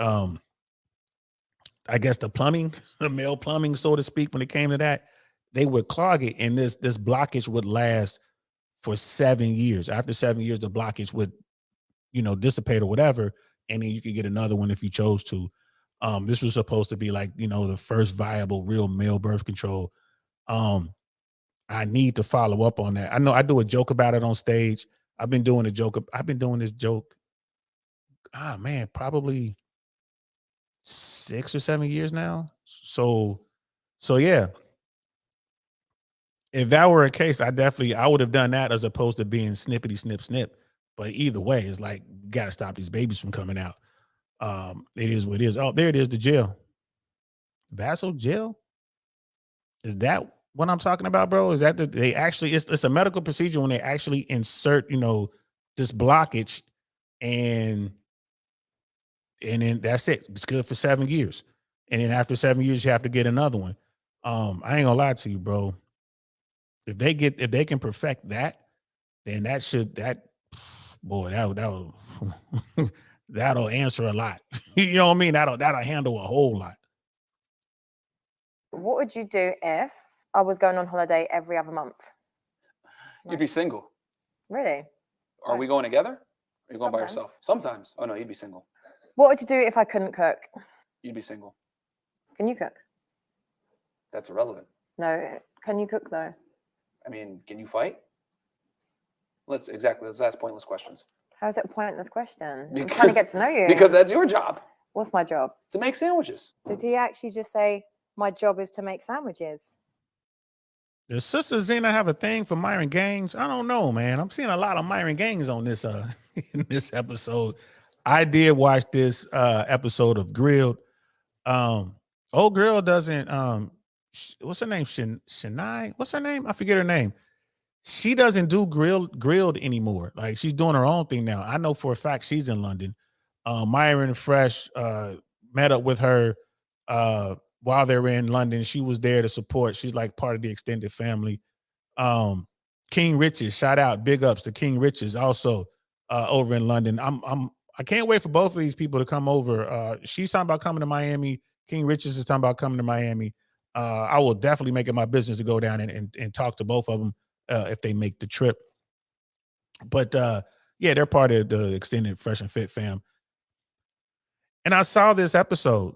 I guess the plumbing, the male plumbing, so to speak. When it came to that, they would clog it, and this blockage would last for 7 years. After 7 years, the blockage would, dissipate or whatever, and then you could get another one if you chose to. This was supposed to be like, the first viable real male birth control. I need to follow up on that. I know I do a joke about it on stage. I've been doing this joke. Man, probably 6 or 7 years now. So yeah. If that were a case, I would have done that as opposed to being snippety snip snip. But either way, it's like, you got to stop these babies from coming out. It is what it is. Oh, there it is, the gel. Vaso gel? Is that what I'm talking about, bro? Is that they actually, it's a medical procedure when they actually insert, this blockage, and then that's it. It's good for 7 years. And then after 7 years, you have to get another one. I ain't gonna lie to you, bro. If they can perfect that, then that'll that'll answer a lot. You know what I mean? That'll handle a whole lot. What would you do if I was going on holiday every other month? You'd be single. Really? Are we going together? Or are you going by Sometimes. yourself? Sometimes. Oh no, you'd be single. What would you do if I couldn't cook? You'd be single. Can you cook? That's irrelevant. No. Can you cook though? I mean, can you fight? Let's ask pointless questions. How is it a pointless question? I'm trying to get to know you. Because that's your job. What's my job? To make sandwiches. Did he actually just say my job is to make sandwiches? Does Sister Xina have a thing for Myron Gaines? I don't know, man. I'm seeing a lot of Myron Gaines on this in this episode. I did watch this episode of Grilled. Old girl doesn't what's her name? Shania? What's her name? I forget her name. She doesn't do grilled anymore. Like, she's doing her own thing now. I know for a fact she's in London. Myron Fresh met up with her while they were in London. She was there to support. She's like part of the extended family. King Riches, shout out, big ups to King Riches, also over in London. I can't wait for both of these people to come over. She's talking about coming to Miami. King Riches is talking about coming to Miami. I will definitely make it my business to go down and talk to both of them if they make the trip. But yeah, they're part of the extended Fresh and Fit fam. And I saw this episode.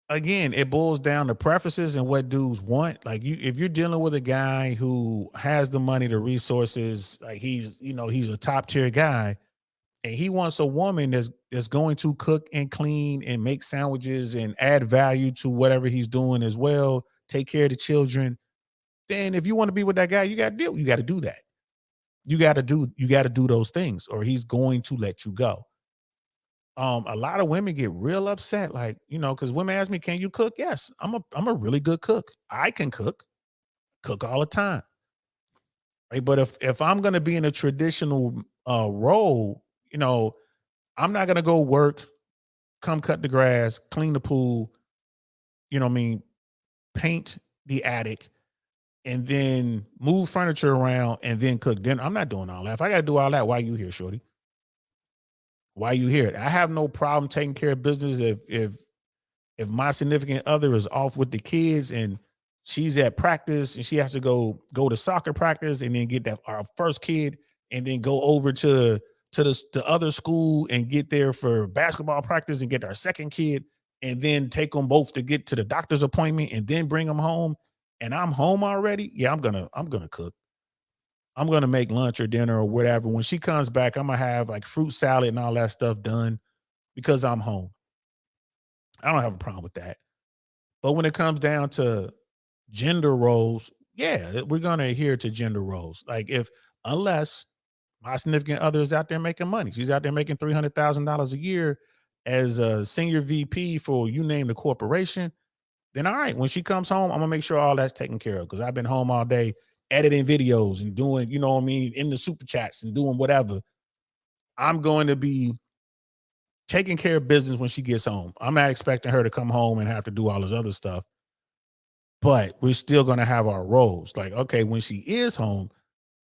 Again, it boils down to preferences and what dudes want. Like if you're dealing with a guy who has the money, the resources, like he's a top tier guy, and he wants a woman that's going to cook and clean and make sandwiches and add value to whatever he's doing as well, take care of the children. Then if you want to be with that guy, you got to do that. You got to do those things, or he's going to let you go. A lot of women get real upset, like, because women ask me, can you cook? Yes, I'm a really good cook. I can cook all the time. Right. But if I'm gonna be in a traditional role, I'm not gonna go work, come cut the grass, clean the pool, paint the attic, and then move furniture around and then cook dinner. I'm not doing all that. If I gotta do all that, why you here, shorty? Why you here? I have no problem taking care of business if my significant other is off with the kids and she's at practice and she has to go to soccer practice and then get our first kid and then go over to the other school and get there for basketball practice and get our second kid and then take them both to get to the doctor's appointment and then bring them home, and I'm home already. Yeah, I'm gonna cook. I'm going to make lunch or dinner or whatever. When she comes back, I'm going to have like fruit salad and all that stuff done because I'm home. I don't have a problem with that. But when it comes down to gender roles, yeah, we're going to adhere to gender roles. Like unless my significant other is out there making money. She's out there making $300,000 a year as a senior VP for you name the corporation. Then all right, when she comes home, I'm going to make sure all that's taken care of because I've been home all day editing videos and doing, in the super chats and doing whatever. I'm going to be taking care of business when she gets home. I'm not expecting her to come home and have to do all this other stuff, but we're still going to have our roles. Like, okay, when she is home,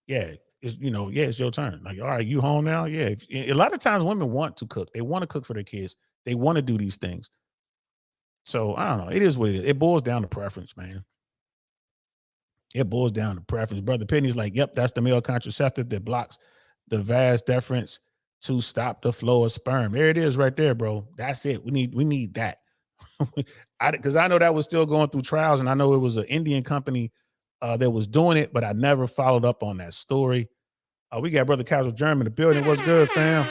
yeah, it's your turn. Like, all right, you home now? Yeah. A lot of times women want to cook. They want to cook for their kids. They want to do these things. So I don't know. It is what it is. It boils down to preference, man. It boils down to preference. Brother Penny's like, yep, that's the male contraceptive that blocks the vas deferens to stop the flow of sperm. There it is right there, bro. That's it. We need that. Because I know that was still going through trials, and I know it was an Indian company that was doing it, but I never followed up on that story. We got Brother Casual German in the building. What's good, fam?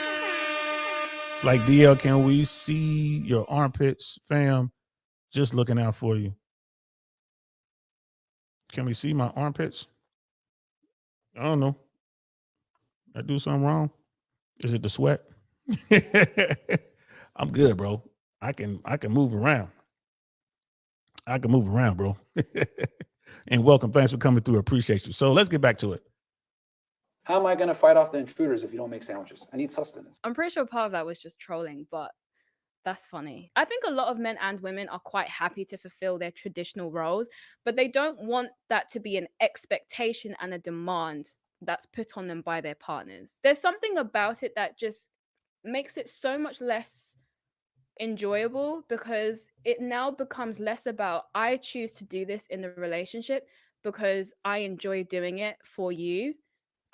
It's like, DL, can we see your armpits, fam? Just looking out for you. Can we see my armpits? I don't know. I do something wrong? Is it the sweat? I'm good, bro. I can move around. I can move around, bro. And welcome. Thanks for coming through. Appreciate you. So let's get back to it. How am I going to fight off the intruders if you don't make sandwiches? I need sustenance. I'm pretty sure part of that was just trolling, but that's funny. I think a lot of men and women are quite happy to fulfill their traditional roles, but they don't want that to be an expectation and a demand that's put on them by their partners. There's something about it that just makes it so much less enjoyable because it now becomes less about I choose to do this in the relationship because I enjoy doing it for you.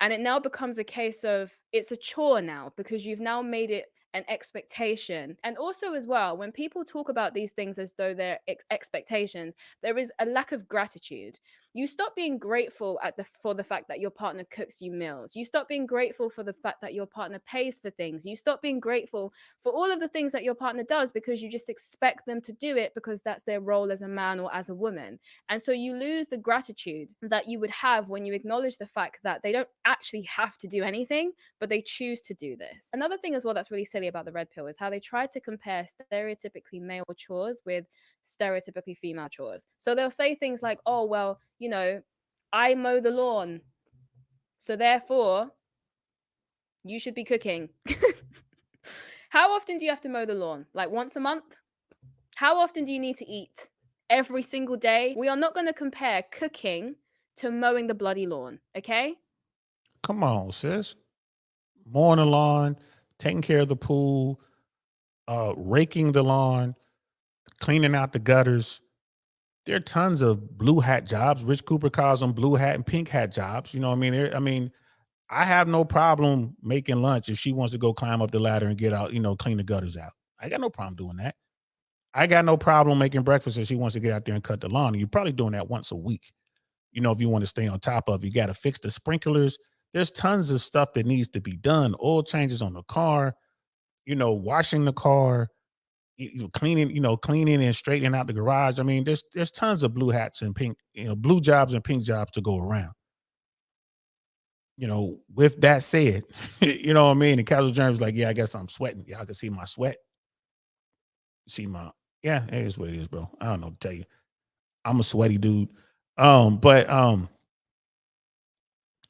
And it now becomes a case of it's a chore now because you've now made it an expectation. And also as well, when people talk about these things as though they're expectations, there is a lack of gratitude. You stop being grateful for the fact that your partner cooks you meals. You stop being grateful for the fact that your partner pays for things. You stop being grateful for all of the things that your partner does because you just expect them to do it because that's their role as a man or as a woman. And so you lose the gratitude that you would have when you acknowledge the fact that they don't actually have to do anything, but they choose to do this. Another thing as well that's really silly about the red pill is how they try to compare stereotypically male chores with stereotypically female chores. So they'll say things like, oh, well, I mow the lawn, so therefore you should be cooking. How often do you have to mow the lawn? Like once a month? How often do you need to eat? Every single day? We are not going to compare cooking to mowing the bloody lawn, okay? Come on, sis. Mowing the lawn, taking care of the pool, raking the lawn, cleaning out the gutters. There are tons of blue hat jobs. Rich Cooper calls them blue hat and pink hat jobs. You know what I mean? I have no problem making lunch if she wants to go climb up the ladder and get out, clean the gutters out. I got no problem doing that. I got no problem making breakfast if she wants to get out there and cut the lawn. And you're probably doing that once a week. If you want to stay on top of it, you got to fix the sprinklers. There's tons of stuff that needs to be done. Oil changes on the car, washing the car, cleaning and straightening out the garage. I mean, there's tons of blue hats and pink, blue jobs and pink jobs to go around. With that said, you know what I mean? And Casual Germ's like, yeah, I guess I'm sweating. Y'all can see my sweat. Yeah, it is what it is, bro. I don't know what to tell you. I'm a sweaty dude. But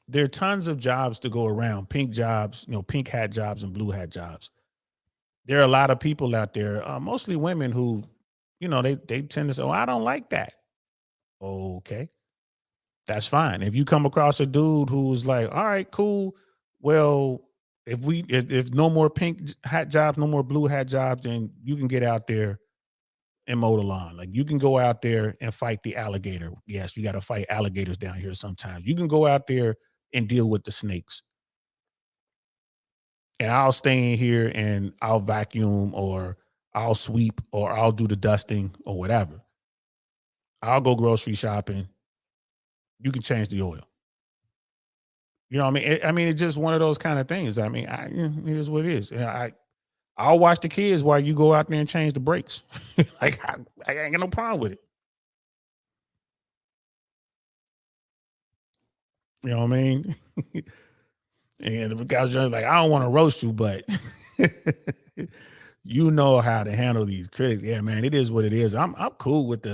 there are tons of jobs to go around, pink jobs, pink hat jobs and blue hat jobs. There are a lot of people out there, mostly women who, they tend to say, oh, I don't like that. Okay. That's fine. If you come across a dude who's like, all right, cool. Well, if no more pink hat jobs, no more blue hat jobs, then you can get out there and mow the lawn. Like you can go out there and fight the alligator. Yes, you got to fight alligators down here sometimes. You can go out there and deal with the snakes. And I'll stay in here and I'll vacuum or I'll sweep or I'll do the dusting or whatever. I'll go grocery shopping. You can change the oil. You know what I mean? It's just one of those kind of things. It is what it is. And I'll watch the kids while you go out there and change the brakes. Like I ain't got no problem with it. You know what I mean? And the guys are like, I don't want to roast you, but you know how to handle these critics. Yeah, man, it is what it is. I'm cool with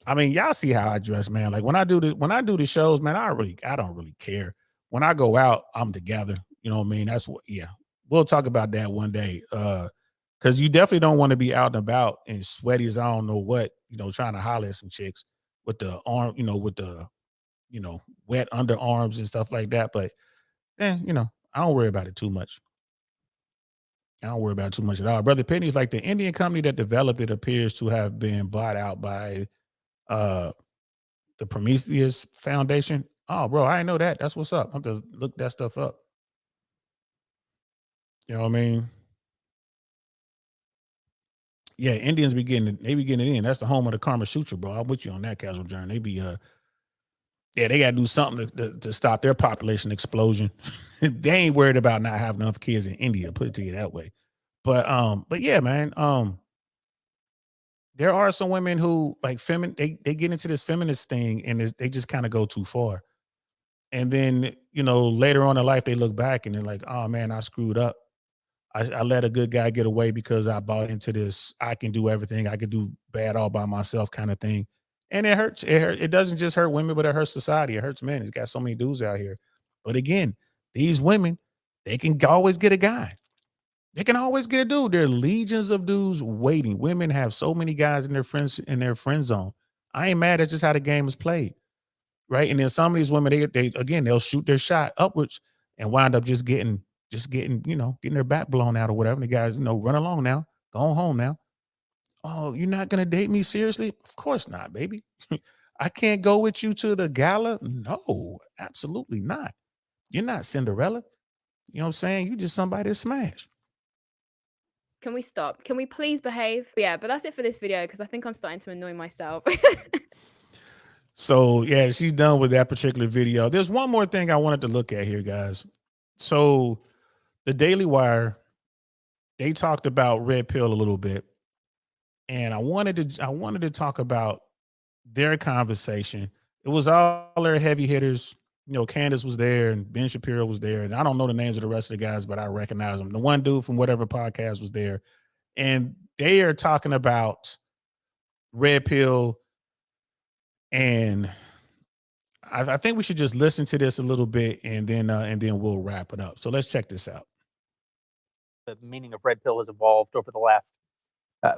y'all see how I dress, man. Like when I do the shows, man, I don't really care. When I go out, I'm together. You know what I mean? That's what, yeah. We'll talk about that one day. Because you definitely don't want to be out and about and sweaty as I don't know what, trying to holler at some chicks with the arm, with the, wet underarms and stuff like that. But I don't worry about it too much. I don't worry about it too much at all. Brother Penny's like the Indian company that developed it appears to have been bought out by the Prometheus Foundation. Oh, bro, I didn't know that. That's what's up. I have to look that stuff up. You know what I mean? Yeah, Indians be getting it in. That's the home of the Karma Sutra, bro. I'm with you on that, Casual Journey. They be they gotta do something to stop their population explosion. They ain't worried about not having enough kids in India, put it to you that way. But yeah, man. There are some women who like they get into this feminist thing and they just kind of go too far. And then, later on in life, they look back and they're like, oh man, I screwed up. I let a good guy get away because I bought into this. I can do everything. I can do bad all by myself kind of thing. And it hurts. It doesn't just hurt women, but it hurts society. It hurts men. It's got so many dudes out here. But again, these women, they can always get a guy. They can always get a dude. There are legions of dudes waiting. Women have so many guys in their friend zone. I ain't mad. That's just how the game is played. Right. And then some of these women, they'll shoot their shot upwards and wind up just getting, getting their back blown out or whatever. The guys, run along now, go on home now. Oh, you're not going to date me seriously? Of course not, baby. I can't go with you to the gala. No, absolutely not. You're not Cinderella. You know what I'm saying? You just somebody to smash. Can we stop? Can we please behave? Yeah, but that's it for this video because I think I'm starting to annoy myself. So yeah, she's done with that particular video. There's one more thing I wanted to look at here, guys. So the Daily Wire, they talked about Red Pill a little bit. And I wanted to talk about their conversation. It was all their heavy hitters. Candace was there and Ben Shapiro was there. And I don't know the names of the rest of the guys, but I recognize them. The one dude from whatever podcast was there. And they are talking about Red Pill. And I think we should just listen to this a little bit and then we'll wrap it up. So let's check this out. the meaning of red pill has evolved over the last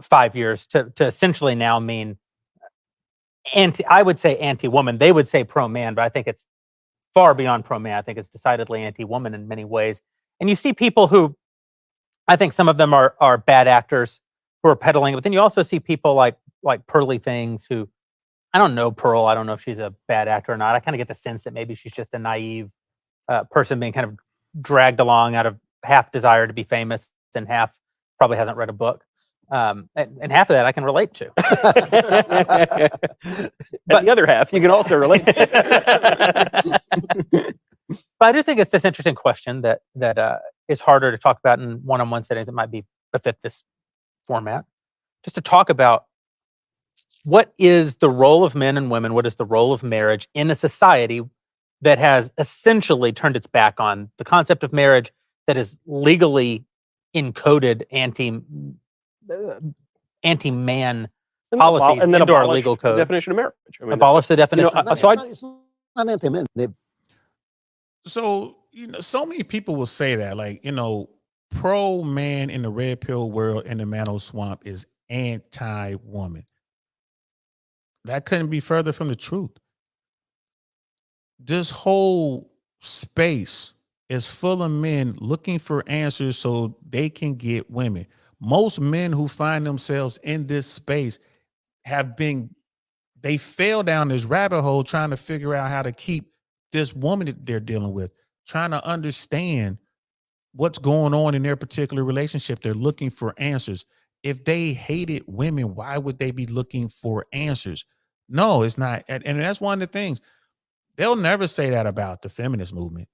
5 years to essentially now mean I would say anti-woman. They would say pro-man, but I think it's far beyond pro-man. I think it's decidedly anti-woman in many ways. And you see people who, I think some of them are bad actors who are peddling it, but then you also see people like Pearly Things who, I don't know Pearl. I don't know if she's a bad actor or not. I kind of get the sense that maybe she's just a naive person being kind of dragged along out of half desire to be famous and half probably hasn't read a book. And half of that I can relate to. But the other half you can also relate to. But I do think it's this interesting question that is harder to talk about in one-on-one settings. It might be befit this format. Just to talk about what is the role of men and women, what is the role of marriage in a society that has essentially turned its back on the concept of marriage, that is legally encoded anti-man policies and then into our abolish legal the code. definition of marriage. I mean, Abolish the definition. It's not anti-men. So, so many people will say that, like, pro man in the red pill world in the Mano Swamp is anti-woman. That couldn't be further from the truth. This whole space is full of men looking for answers so they can get women. Most men who find themselves in this space they fell down this rabbit hole trying to figure out how to keep this woman that they're dealing with, trying to understand what's going on in their particular relationship. They're looking for answers. If they hated women, why would they be looking for answers? No, it's not. And that's one of the things. They'll never say that about the feminist movement.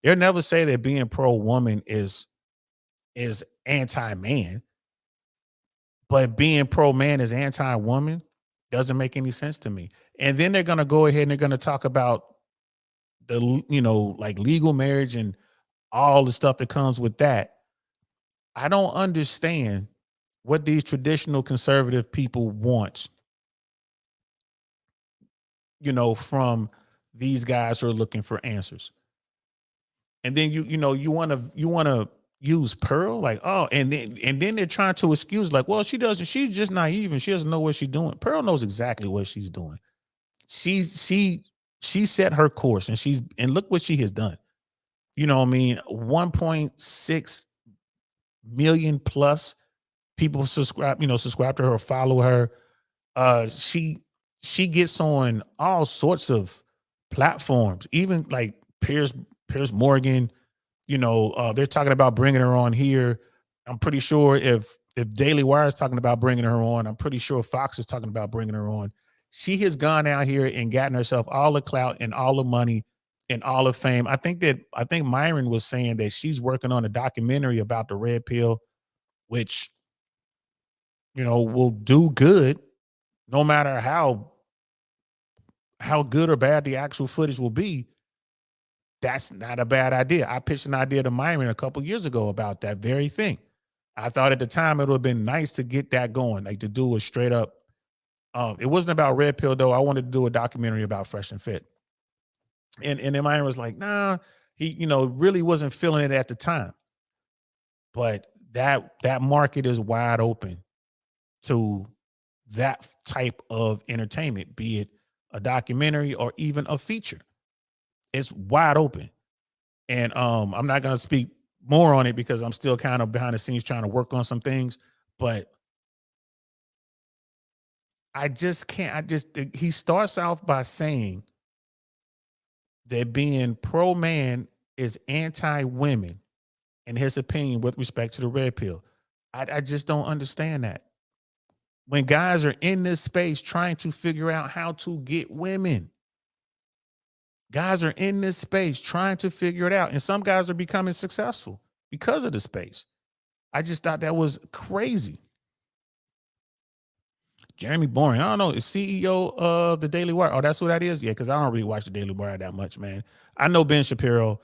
They'll never say that being pro-woman is anti-man. But being pro-man is anti-woman doesn't make any sense to me. And then they're going to go ahead and they're going to talk about the, like legal marriage and all the stuff that comes with that. I don't understand what these traditional conservative people want, from these guys who are looking for answers. And then you want to use Pearl, like, oh, and then they're trying to excuse, like, well, she's just naive and she doesn't know what she's doing. Pearl knows exactly what she's doing. She set her course and look what she has done. 1.6 million plus people subscribe to her or follow her. She gets on all sorts of platforms, even like Piers Morgan. They're talking about bringing her on here. I'm pretty sure if Daily Wire is talking about bringing her on, I'm pretty sure Fox is talking about bringing her on. She has gone out here and gotten herself all the clout and all the money and all the fame. I think Myron was saying that she's working on a documentary about the red pill, which, will do good no matter how good or bad the actual footage will be. That's not a bad idea. I pitched an idea to Myron a couple years ago about that very thing. I thought at the time it would have been nice to get that going, like to do a straight up. It wasn't about red pill though. I wanted to do a documentary about Fresh and Fit. And then Myron was like, nah, he, really wasn't feeling it at the time. But that market is wide open to that type of entertainment, be it a documentary or even a feature. It's wide open. And I'm not going to speak more on it because I'm still kind of behind the scenes trying to work on some things, but I just can't. He starts off by saying that being pro-man is anti-women in his opinion with respect to the red pill. I just don't understand that. When guys are in this space trying to figure out how to get women, guys are in this space trying to figure it out. And some guys are becoming successful because of the space. I just thought that was crazy. Jeremy Boring, I don't know, is CEO of the Daily Wire. Oh, that's who that is? Yeah, because I don't really watch the Daily Wire that much, man. I know Ben Shapiro,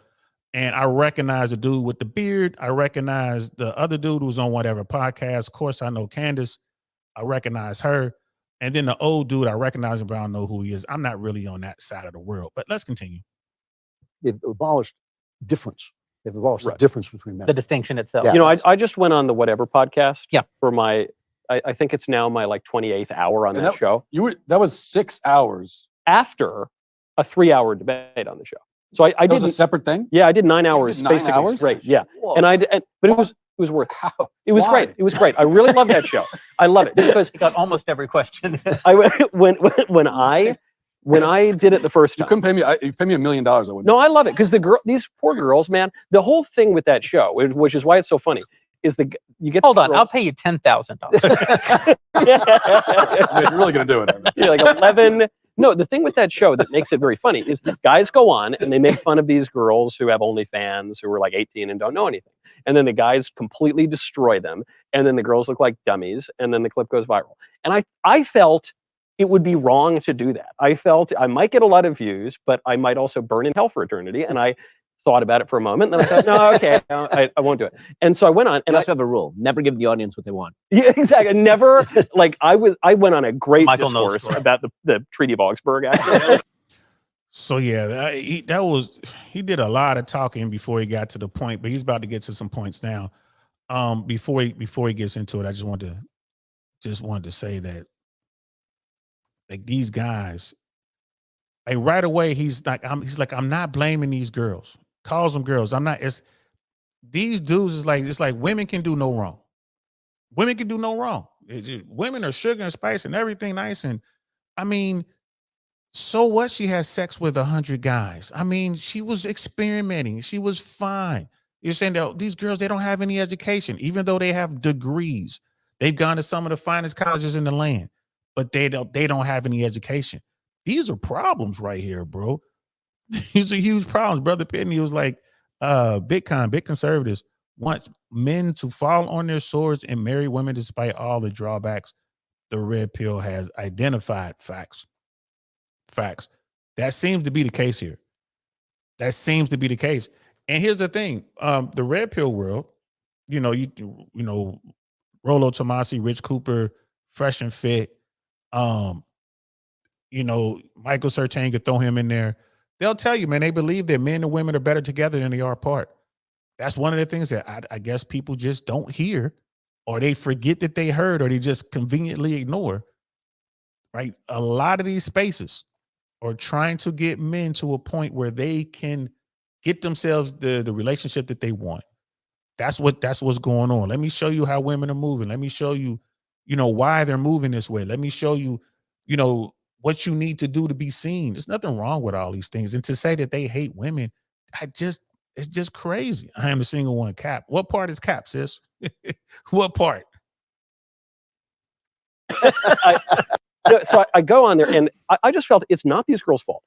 and I recognize the dude with the beard. I recognize the other dude who's on whatever podcast. Of course, I know Candace. I recognize her. And then the old dude, I recognize him, but I don't know who he is. I'm not really on that side of the world. But let's continue. They've abolished difference. They've abolished Right. the difference between men. The distinction itself. Yeah. You know, I just went on the Whatever podcast. Yeah. For my, I think it's now my like 28th hour on And that show. That was 6 hours. After a 3-hour debate on the show. So I That did was a separate thing? Yeah, I did 9 So you hours did 9 basically hours? straight. Yeah. Whoa. But it was worth it. How? It was Why? great. It was great. I really love that show. I love it because He got almost every question. when I did it the first time. You couldn't pay me. You pay me $1 million. I wouldn't. No, I love it because these poor girls, man. The whole thing with that show, which is why it's so funny, is you get. Hold on, I'll pay you $10,000. You're really gonna do it. Yeah, like 11. No, the thing with that show that makes it very funny is that guys go on and they make fun of these girls who have OnlyFans who are like 18 and don't know anything. And then the guys completely destroy them. And then the girls look like dummies. And then the clip goes viral. And I felt it would be wrong to do that. I felt I might get a lot of views, but I might also burn in hell for eternity. And I thought about it for a moment. And then I thought, no, okay, no, I won't do it. And so I went on. And I also have a rule: never give the audience what they want. Yeah, exactly. Never like I went on a great Michael knows discourse story. about the Treaty of Augsburg. Actually. So yeah, he did a lot of talking before he got to the point, but he's about to get to some points now. Before he gets into it, I just wanted to say that like these guys, like right away he's like I'm not blaming these girls. Calls them girls. I'm not. It's these dudes is like it's like women can do no wrong. Women can do no wrong. Women are sugar and spice and everything nice. And I mean, so what? She has sex with 100 guys. I mean, she was experimenting. She was fine. You're saying that these girls, they don't have any education, even though they have degrees. They've gone to some of the finest colleges in the land, but they don't have any education. These are problems right here, bro. These are huge problems. Brother Pitney was like, big conservatives want men to fall on their swords and marry women despite all the drawbacks. The red pill has identified. Facts. That seems to be the case here. That seems to be the case. And here's the thing: the red pill world, you know, Rollo Tomasi, Rich Cooper, Fresh and Fit, Michael Surtain, could throw him in there. They'll tell you, man, they believe that men and women are better together than they are apart. That's one of the things that I guess people just don't hear, or they forget that they heard, or they just conveniently ignore. Right? A lot of these spaces are trying to get men to a point where they can get themselves the relationship that they want. That's what's going on. Let me show you how women are moving. Let me show you, why they're moving this way. Let me show you, what you need to do to be seen. There's nothing wrong with all these things. And to say that they hate women, it's just crazy. I am the single one. Cap. What part is Cap, sis? What part? So I go on there and I just felt it's not these girls' fault.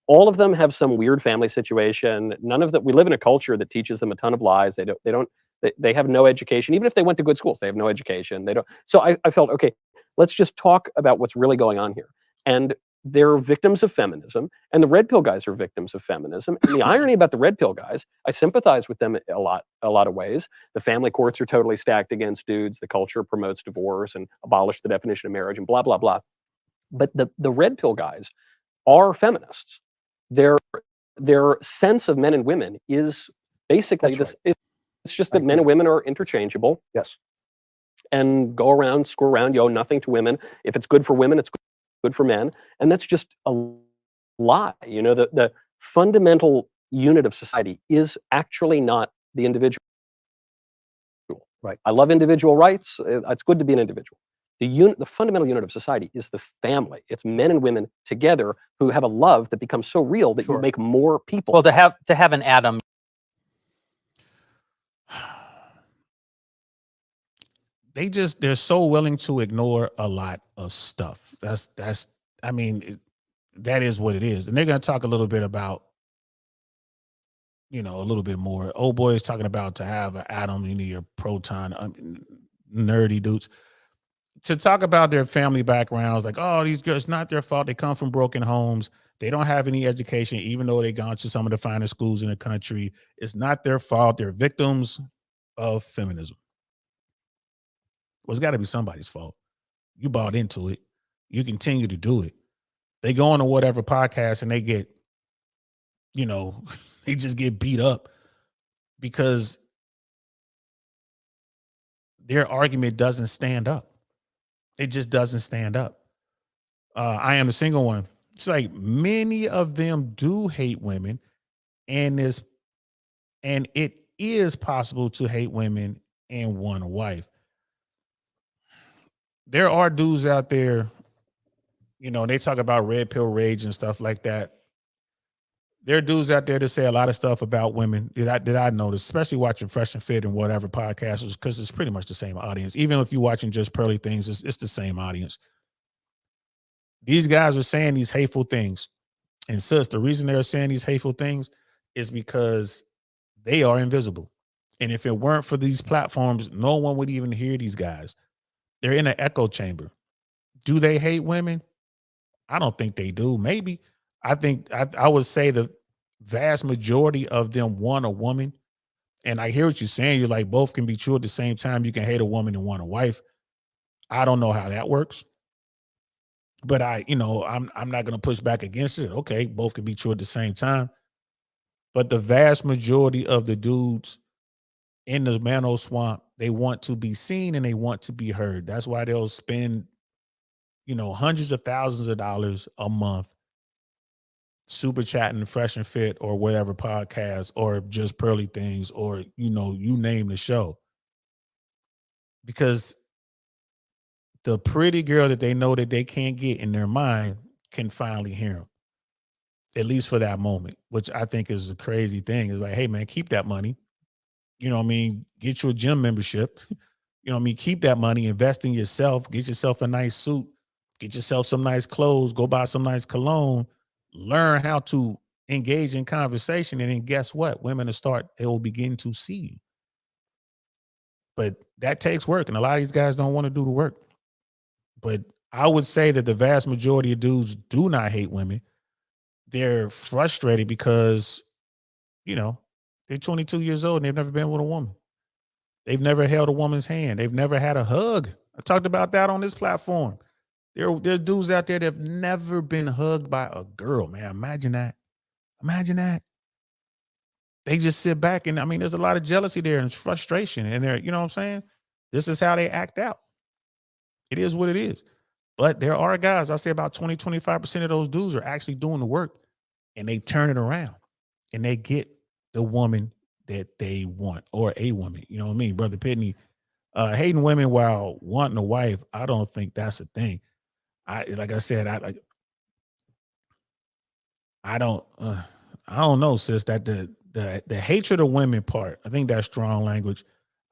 All of them have some weird family situation. None of them. We live in a culture that teaches them a ton of lies. They have no education. Even if they went to good schools, they have no education. They don't. So I felt, okay, let's just talk about what's really going on here. And they're victims of feminism, and the red pill guys are victims of feminism. And the irony about the red pill guys, I sympathize with them a lot of ways. The family courts are totally stacked against dudes. The culture promotes divorce and abolished the definition of marriage and blah, blah, blah. But the red pill guys are feminists. Their sense of men and women is basically this. Right. It's just that men and women are interchangeable. Yes. And go around, screw around, you owe nothing to women. If it's good for women, it's good for men. And that's just a lie. The fundamental unit of society is actually not the individual. Right. I love individual rights. It's good to be an individual. The fundamental unit of society is the family. It's men and women together who have a love that becomes so real that you make more people. Well, to have an Adam. They're so willing to ignore a lot of stuff. That is what it is. And they're going to talk a little bit about, a little bit more. Old boy is talking about to have an atom, you need your proton, nerdy dudes. To talk about their family backgrounds, like, oh, these girls, it's not their fault. They come from broken homes. They don't have any education, even though they've gone to some of the finest schools in the country. It's not their fault. They're victims of feminism. Well, it's got to be somebody's fault. You bought into it. You continue to do it. They go on to whatever podcast and they get, they just get beat up because their argument doesn't stand up. It just doesn't stand up. I am a single one. It's like many of them do hate women, and it is possible to hate women and want a wife. There are dudes out there, they talk about red pill rage and stuff like that. There are dudes out there that say a lot of stuff about women that I noticed, especially watching Fresh and Fit and whatever podcasts, because it's pretty much the same audience. Even if you're watching just Pearly Things, it's the same audience. These guys are saying these hateful things. And sis, the reason they're saying these hateful things is because they are invisible. And if it weren't for these platforms, no one would even hear these guys. They're in an echo chamber. Do they hate women? I don't think they do. Maybe. I think I would say the vast majority of them want a woman. And I hear what you're saying. You're like, both can be true at the same time. You can hate a woman and want a wife. I don't know how that works. But I'm not going to push back against it. Okay, both can be true at the same time. But the vast majority of the dudes in the Mano Swamp, they want to be seen and they want to be heard. That's why they'll spend, hundreds of thousands of dollars a month super chatting Fresh and Fit or whatever podcast or just Pearly Things or, you name the show. Because the pretty girl that they know that they can't get in their mind can finally hear them. At least for that moment, which I think is a crazy thing. It's like, hey man, keep that money. Get you a gym membership. Keep that money, invest in yourself, get yourself a nice suit, get yourself some nice clothes, go buy some nice cologne, learn how to engage in conversation. And then guess what? Women they will begin to see you. But that takes work. And a lot of these guys don't want to do the work. But I would say that the vast majority of dudes do not hate women. They're frustrated because, they're 22 years old and they've never been with a woman. They've never held a woman's hand. They've never had a hug. I talked about that on this platform. There are dudes out there that have never been hugged by a girl, man. Imagine that. Imagine that. They just sit back and, there's a lot of jealousy there and frustration. And they're, you know what I'm saying? This is how they act out. It is what it is. But there are guys, I say about 20, 25% of those dudes are actually doing the work and they turn it around and they get the woman that they want or a woman. You know what I mean? Brother Pitney, hating women while wanting a wife, I don't think that's a thing. I don't know, sis, that the hatred of women part, I think that's strong language.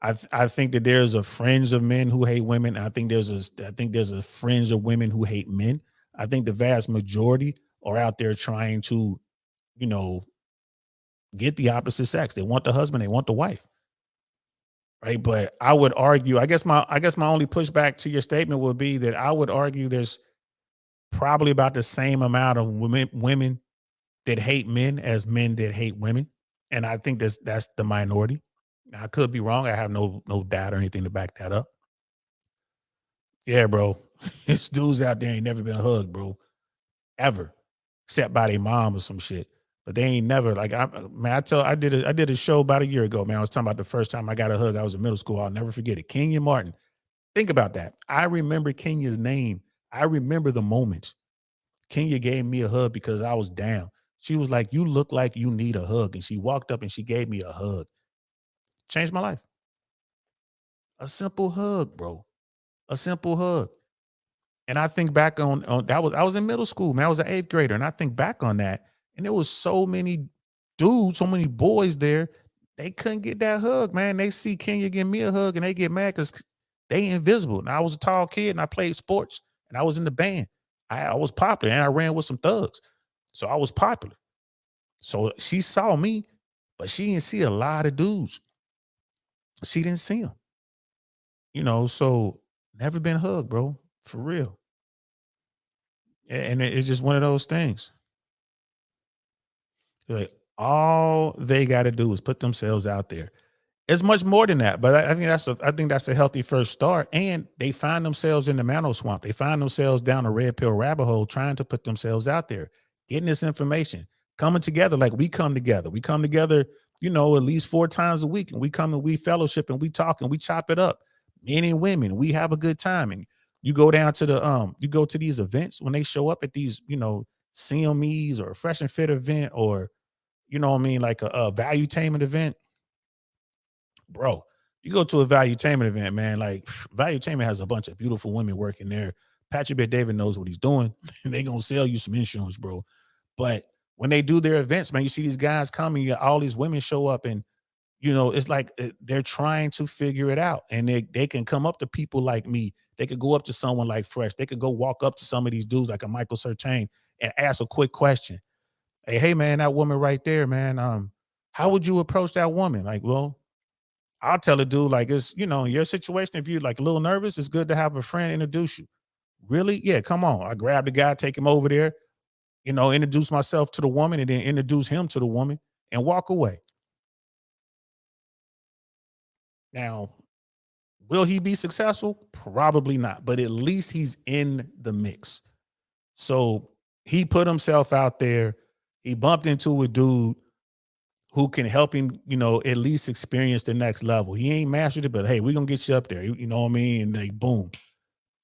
I think that there's a fringe of men who hate women. I think there's a fringe of women who hate men. I think the vast majority are out there trying to, get the opposite sex. They want the husband, they want the wife. Right. But I would argue, I guess my only pushback to your statement would be that I would argue there's probably about the same amount of women that hate men as men that hate women. And I think that's the minority. Now, I could be wrong. I have no data or anything to back that up. Yeah, bro. There's dudes out there ain't never been hugged, bro. Ever. Except by their mom or some shit. But they ain't never, like, I did a show about a year ago, man. I was talking about the first time I got a hug. I was in middle school. I'll never forget it. Kenya Martin. Think about that. I remember Kenya's name. I remember the moments. Kenya gave me a hug because I was down. She was like, you look like you need a hug. And she walked up and she gave me a hug. Changed my life. A simple hug, bro. A simple hug. And I think back on that I was in middle school, man. I was an 8th grader. And I think back on that. And there was so many dudes, so many boys there. They couldn't get that hug, man. They see Kenya give me a hug and they get mad because they invisible. And I was a tall kid and I played sports and I was in the band. I was popular and I ran with some thugs. So I was popular. So she saw me, but she didn't see a lot of dudes. She didn't see them. So never been hugged, bro. For real. And it's just one of those things. Like, all they got to do is put themselves out there. It's much more than that, but I think that's a healthy first start. And they find themselves in the Mano Swamp. They find themselves down a red pill rabbit hole, trying to put themselves out there, getting this information, coming together like we come together. We come together at least 4 times a week, and we come and we fellowship and we talk and we chop it up. Men and women, we have a good time. And you go down to you go to these events when they show up at these, CMEs or a Fresh and Fit event, or like a valuetainment event, bro. You go to a valuetainment event, man. Like valuetainment has a bunch of beautiful women working there. Patrick Bet David knows what he's doing. They gonna sell you some insurance, bro. But when they do their events, man, you see these guys coming, all these women show up, and it's like they're trying to figure it out. And they can come up to people like me. They could go up to someone like Fresh. They could go walk up to some of these dudes like a Michael Sertain and ask a quick question. Hey man, that woman right there, man. How would you approach that woman? Like, well, I'll tell a dude, like, it's, in your situation, if you're like a little nervous, it's good to have a friend introduce you. Really? Yeah, come on. I grab the guy, take him over there, introduce myself to the woman, and then introduce him to the woman and walk away. Now, will he be successful? Probably not, but at least he's in the mix. So he put himself out there. He bumped into a dude who can help him, at least experience the next level. He ain't mastered it, but hey, we're gonna get you up there. You know what I mean? And like, boom.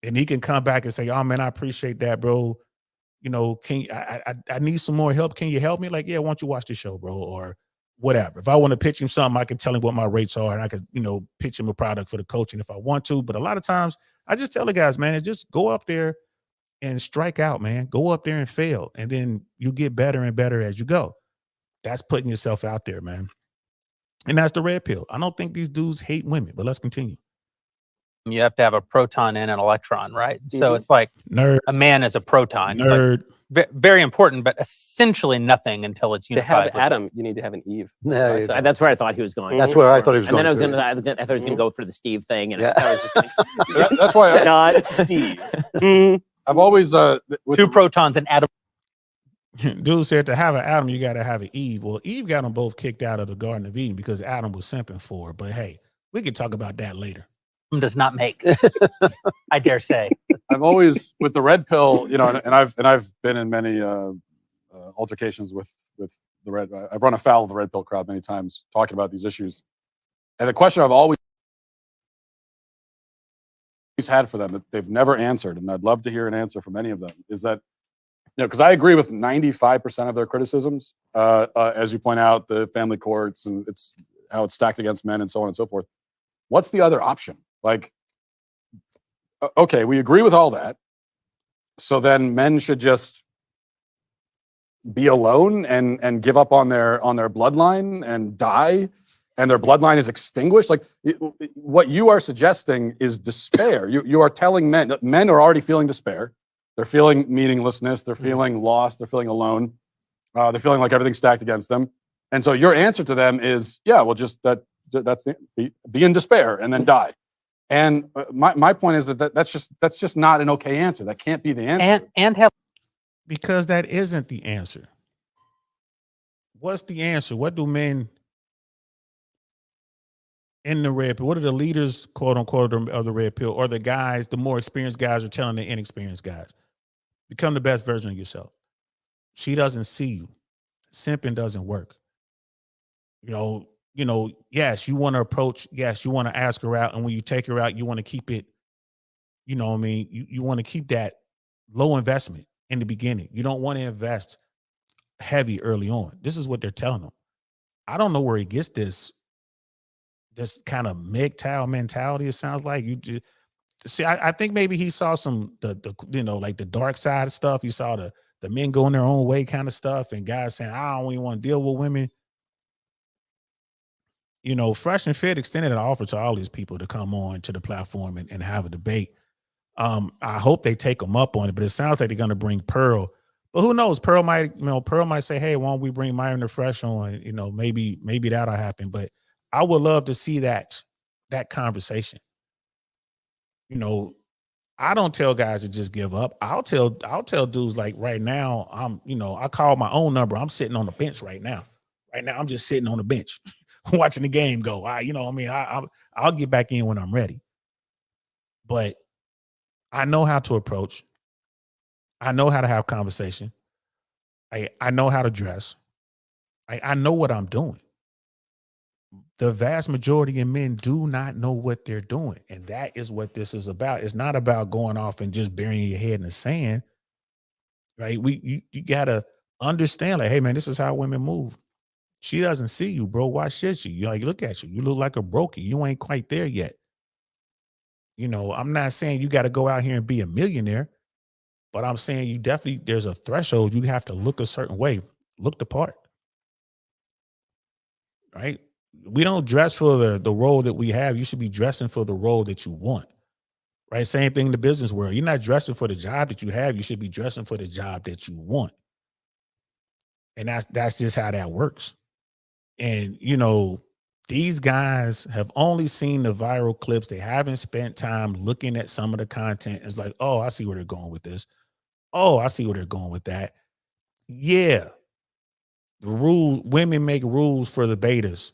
And he can come back and say, oh man, I appreciate that, bro. I need some more help. Can you help me? Like, yeah, why don't you watch the show, bro? Or whatever. If I want to pitch him something, I can tell him what my rates are, and I could, pitch him a product for the coaching if I want to. But a lot of times I just tell the guys, man, just go up there and strike out, man. Go up there and fail. And then you get better and better as you go. That's putting yourself out there, man. And that's the red pill. I don't think these dudes hate women, but let's continue. You have to have a proton and an electron, right? So it's like nerd. A man is a proton. Nerd. Very important, but essentially nothing until it's To unified. have Adam, you need to have an Eve. No, So- that's where I thought he was going. That's where I thought he was And then going. I thought he was going to go for the Steve thing, and Yeah. I was just gonna, That's why not Steve. I've always Two protons and atom. Dude said to have an Adam, you got to have an Eve. Well, Eve got them both kicked out of the Garden of Eden because Adam was simping for her. But hey, we can talk about that later. Does not make. I dare say. I've always with the red pill, and I've been in many altercations with the red. I've run afoul of the red pill crowd many times talking about these issues. And the question I've always had for them that they've never answered, and I'd love to hear an answer from any of them, is that, because I agree with 95% of their criticisms, as you point out, the family courts and it's how it's stacked against men and so on and so forth. What's the other option? Like, okay, we agree with all that. So then men should just be alone and give up on their bloodline and die, and their bloodline is extinguished. Like what you are suggesting is despair. You are telling men that men are already feeling despair. They're feeling meaninglessness. They're feeling lost. They're feeling alone. They're feeling like everything's stacked against them. And so your answer to them is, yeah, well, just be in despair and then die. And my point is that's just not an okay answer. That can't be the answer. And have, because that isn't the answer. What's the answer? What do men in the red pill, what are the leaders, quote unquote, of the red pill, or the guys, the more experienced guys are telling the inexperienced guys? Become the best version of yourself. She doesn't see you. Simping doesn't work. Yes, you want to approach, yes, you want to ask her out. And when you take her out, you want to keep it, you want to keep that low investment in the beginning. You don't want to invest heavy early on. This is what they're telling them. I don't know where he gets this kind of MGTOW mentality. It sounds like you just see. I think maybe he saw some like the dark side of stuff. He saw the men going their own way kind of stuff, and guys saying, I don't even want to deal with women. Fresh and Fit extended an offer to all these people to come on to the platform and have a debate. I hope they take them up on it, but it sounds like they're going to bring Pearl. But who knows? Pearl might say, hey, why don't we bring Myron the Fresh on? Maybe that'll happen. But I would love to see that conversation. I don't tell guys to just give up. I'll tell dudes like right now, I call my own number. I'm sitting on the bench right now. Right now, I'm just sitting on the bench watching the game go. I'll get back in when I'm ready. But I know how to approach. I know how to have conversation. I know how to dress. I know what I'm doing. the vast majority of men do not know what they're doing. And that is what this is about. It's not about going off and just burying your head in the sand, right? You gotta understand, like, hey man, this is how women move. She doesn't see you, bro. Why should she? You like, look at you. You look like a brokey. You ain't quite there yet. You know, I'm not saying you got to go out here and be a millionaire, but I'm saying you definitely, there's a threshold. You have to look a certain way, look the part, right? We don't dress for the role that we have. You should be dressing for the role that you want, right? Same thing in the business world. You're not dressing for the job that you have. You should be dressing for the job that you want. And that's just how that works. And, you know, these guys have only seen the viral clips. They haven't spent time looking at some of the content. It's like, oh, I see where they're going with this. Oh, I see where they're going with that. Yeah. The rules, women make rules for the betas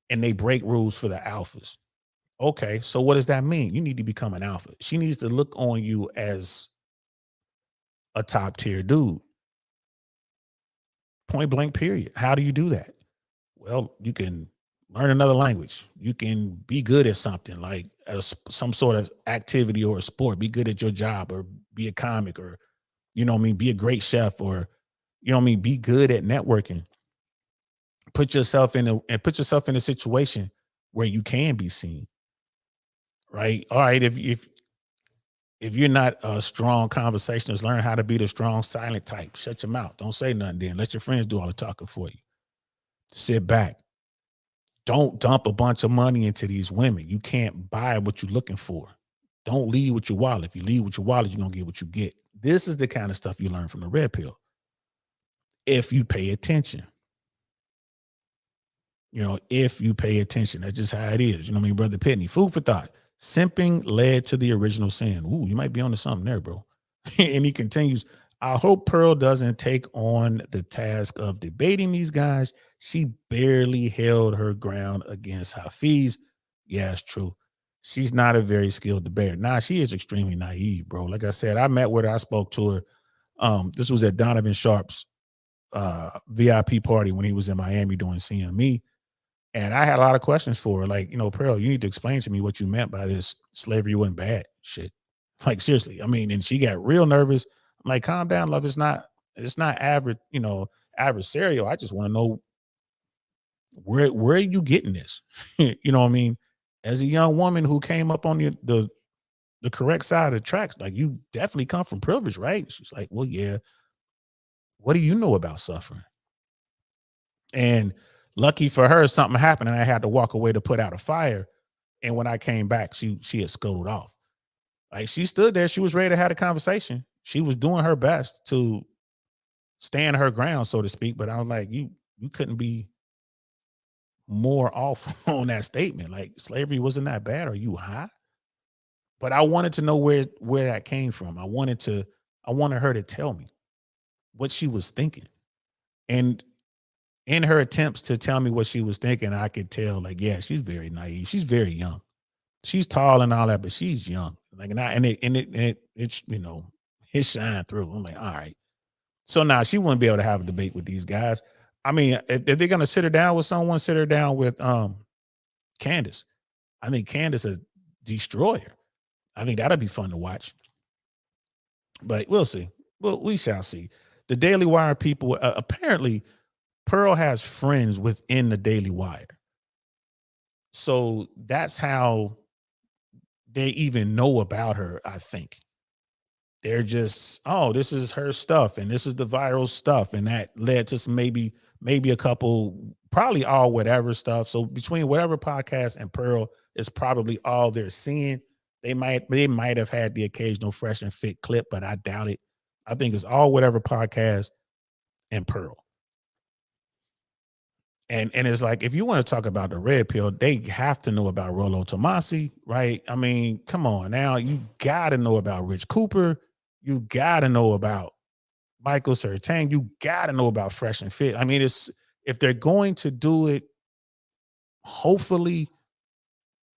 and they break rules for the alphas. Okay, so what does that mean? You need to become an alpha. She needs to look on you as a top tier dude. Point blank, period. How do you do that? Well, you can learn another language. You can be good at something like some sort of activity or a sport. Be good at your job, or be a comic, or, you know what I mean, be a great chef, or, you know what I mean, be good at networking. Put yourself in a situation where you can be seen. Right? All right, if you're not a strong conversationalist, learn how to be the strong silent type. Shut your mouth. Don't say nothing then. Let your friends do all the talking for you. Sit back. Don't dump a bunch of money into these women. You can't buy what you're looking for. Don't lead with your wallet. If you lead with your wallet, you're going to get what you get. This is the kind of stuff you learn from the red pill. If you pay attention. You know, if you pay attention, that's just how it is. You know what I mean, Brother Pitney? Food for thought. Simping led to the original sin. Ooh, you might be onto something there, bro. And he continues, I hope Pearl doesn't take on the task of debating these guys. She barely held her ground against Hafiz. Yeah, it's true. She's not a very skilled debater. Nah, she is extremely naive, bro. Like I said, I met with her. I spoke to her. This was at Donovan Sharp's VIP party when he was in Miami doing CME. And I had a lot of questions for her. Like, you know, Pearl, you need to explain to me what you meant by this slavery wasn't bad shit. Like, seriously. I mean, and she got real nervous. I'm like, calm down, love. It's not average, you know, adversarial. I just want to know where are you getting this? You know what I mean? As a young woman who came up on the correct side of the tracks, like, you definitely come from privilege, right? She's like, well, yeah. What do you know about suffering? And lucky for her, something happened and I had to walk away to put out a fire. And when I came back, she had scuttled off. Like, she stood there, she was ready to have a conversation. She was doing her best to stand her ground, so to speak. But I was like, you couldn't be more off on that statement. Like, slavery wasn't that bad. Are you high? But I wanted to know where that came from. I wanted her to tell me what she was thinking. And in her attempts to tell me what she was thinking, I could tell, like, yeah, she's very naive. She's very young. She's tall and all that, but she's young. Like, it's, you know, it shined through. I'm like, all right. So now she wouldn't be able to have a debate with these guys. I mean, if they're gonna sit her down with someone, sit her down with Candace. I think Candace a destroyer. I think that'll be fun to watch. But we'll see. Well, we shall see. The Daily Wire people, apparently Pearl has friends within the Daily Wire. So that's how they even know about her, I think. They're just, oh, this is her stuff and this is the viral stuff. And that led to some maybe a couple, probably all whatever stuff. So between whatever podcast and Pearl is probably all they're seeing. They might have had the occasional fresh and fit clip, but I doubt it. I think it's all whatever podcast and Pearl. And it's like, if you want to talk about the red pill, they have to know about Rollo Tomasi, right? I mean, come on now. You got to know about Rich Cooper. You got to know about Michael Sertang. You got to know about Fresh and Fit. I mean, if they're going to do it, hopefully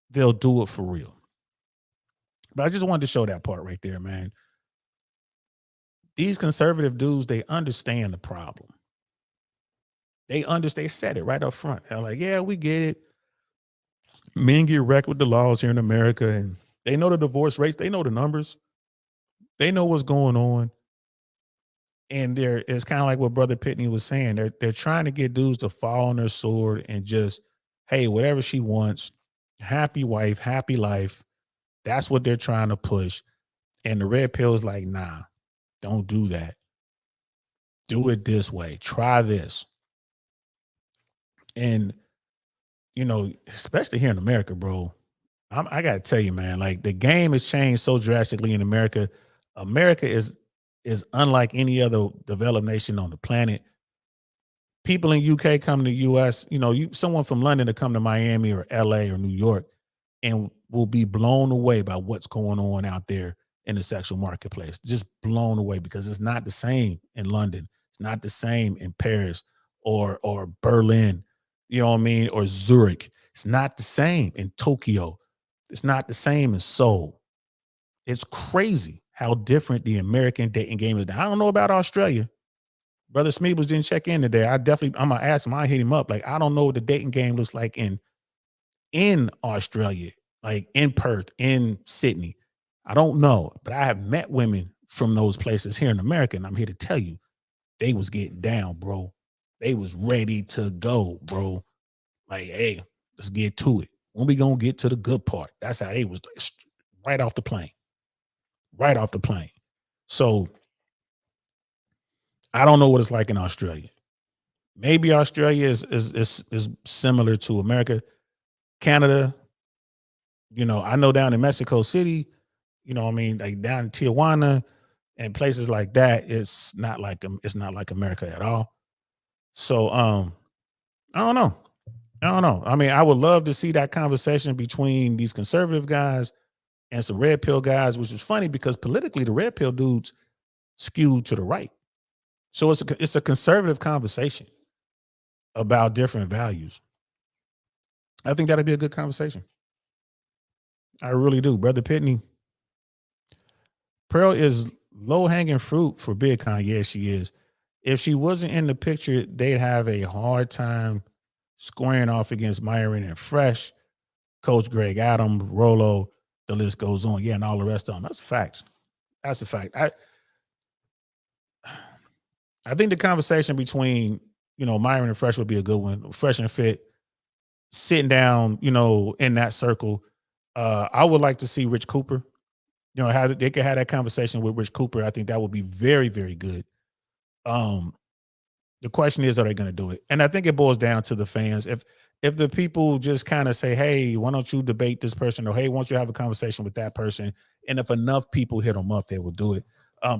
they'll do it for real. But I just wanted to show that part right there, man. These conservative dudes, they understand the problem. They said it right up front. They're like, yeah, we get it. Men get wrecked with the laws here in America, and they know the divorce rates, they know the numbers, they know what's going on. And it's kind of like what Brother Pitney was saying. They're trying to get dudes to fall on their sword and just, hey, whatever she wants, happy wife, happy life. That's what they're trying to push. And the red pill is like, nah, don't do that. Do it this way. Try this. And, you know, especially here in America, bro, I got to tell you, man, like the game has changed so drastically in America. America is unlike any other developed nation on the planet. People in UK come to the US, you know, someone from London to come to Miami or LA or New York and will be blown away by what's going on out there in the sexual marketplace. Just blown away because it's not the same in London. It's not the same in Paris or Berlin, you know what I mean, or Zurich. It's not the same in Tokyo. It's not the same in Seoul. It's crazy how different the American dating game is. I don't know about Australia. Brother Smeebles didn't check in today. I'm gonna ask him. I hit him up. Like, I don't know what the dating game looks like in Australia, like in Perth, in Sydney. I don't know, but I have met women from those places here in America, and I'm here to tell you, they was getting down, bro. They was ready to go, bro. Like, hey, let's get to it. When we gonna get to the good part? That's how they was, right off the plane. Right off the plane. So I don't know what it's like in Australia. Maybe Australia is similar to America. Canada, you know, I know down in Mexico City, you know what I mean, like down in Tijuana and places like that, it's not like America at all. So I don't know. I mean, I would love to see that conversation between these conservative guys and some red pill guys, which is funny because politically the red pill dudes skew to the right. So it's a conservative conversation about different values. I think that'd be a good conversation. I really do. Brother Pitney, Pearl is low-hanging fruit for Bitcoin. Yes, she is. If she wasn't in the picture, they'd have a hard time squaring off against Myron and Fresh, Coach Greg Adam, Rolo, the list goes on. Yeah, and all the rest of them. That's a fact. That's a fact. I think the conversation between, you know, Myron and Fresh would be a good one. Fresh and Fit, sitting down, you know, in that circle. I would like to see Rich Cooper. You know, how they could have that conversation with Rich Cooper. I think that would be very, very good. The question is, are they going to do it? And I think it boils down to the fans. If the people just kind of say, hey, why don't you debate this person? Or, hey, why don't you have a conversation with that person? And if enough people hit them up, they will do it.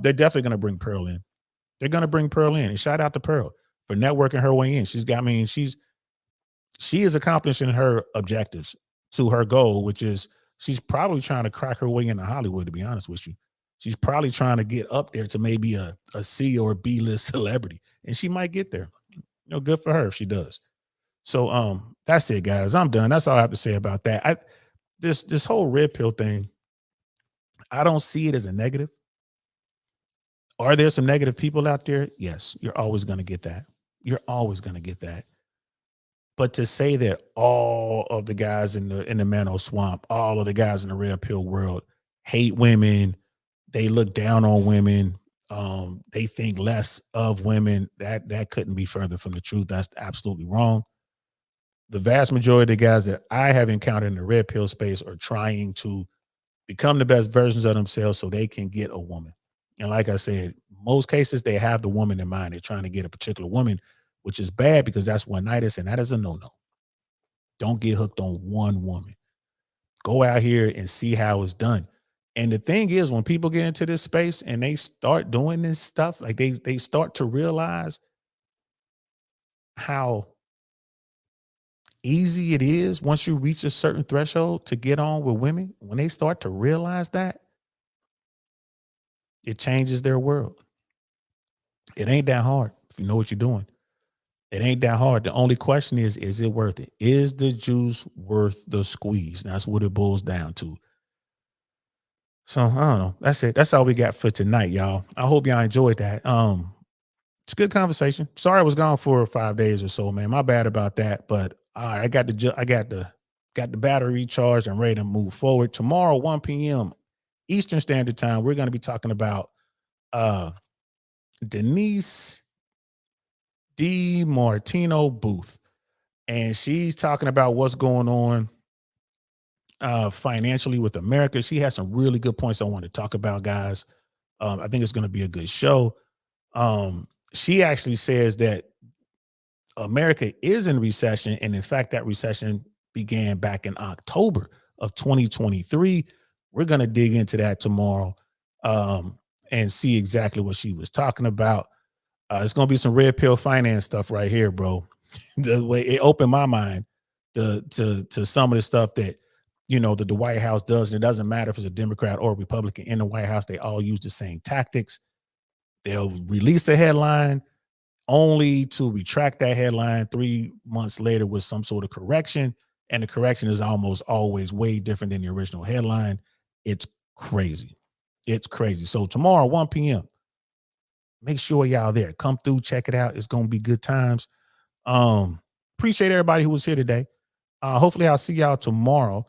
They're definitely going to bring Pearl in. They're going to bring Pearl in. And shout out to Pearl for networking her way in. She is accomplishing her objectives to her goal, which is she's probably trying to crack her way into Hollywood, to be honest with you. She's probably trying to get up there to maybe a C or B list celebrity. And she might get there. You know, good for her if she does. So that's it, guys. I'm done. That's all I have to say about that. This whole red pill thing, I don't see it as a negative. Are there some negative people out there? Yes, you're always going to get that. You're always going to get that. But to say that all of the guys in the Mano Swamp, all of the guys in the red pill world hate women, they look down on women, they think less of women, that couldn't be further from the truth. That's absolutely wrong. The vast majority of the guys that I have encountered in the red pill space are trying to become the best versions of themselves so they can get a woman. And like I said, most cases, they have the woman in mind. They're trying to get a particular woman, which is bad because that's one-nightish, and that is a no-no. Don't get hooked on one woman. Go out here and see how it's done. And the thing is, when people get into this space and they start doing this stuff, like they start to realize how easy it is once you reach a certain threshold to get on with women. When they start to realize that, it changes their world. It ain't that hard if you know what you're doing. It ain't that hard. The only question is it worth it? Is the juice worth the squeeze? That's what it boils down to. So I don't know. That's it. That's all we got for tonight, y'all. I hope y'all enjoyed that. It's a good conversation. Sorry I was gone for 5 days or so, man. My bad about that. But I got the got the battery recharged and ready to move forward. Tomorrow, 1 p.m. Eastern Standard Time, we're going to be talking about Denise DiMartino Booth. And she's talking about what's going on financially with America. She has some really good points I want to talk about, guys. I think it's going to be a good show. She actually says that America is in recession, and in fact, that recession began back in October of 2023. We're going to dig into that tomorrow and see exactly what she was talking about. It's going to be some red pill finance stuff right here, bro. The way it opened my mind to some of the stuff that, you know, that the White House does. And it doesn't matter if it's a Democrat or a Republican in the White House. They all use the same tactics. They'll release a headline only to retract that headline 3 months later with some sort of correction. And the correction is almost always way different than the original headline. It's crazy. It's crazy. So tomorrow, 1 p.m., make sure y'all there. Come through, check it out. It's going to be good times. Appreciate everybody who was here today. Hopefully I'll see y'all tomorrow.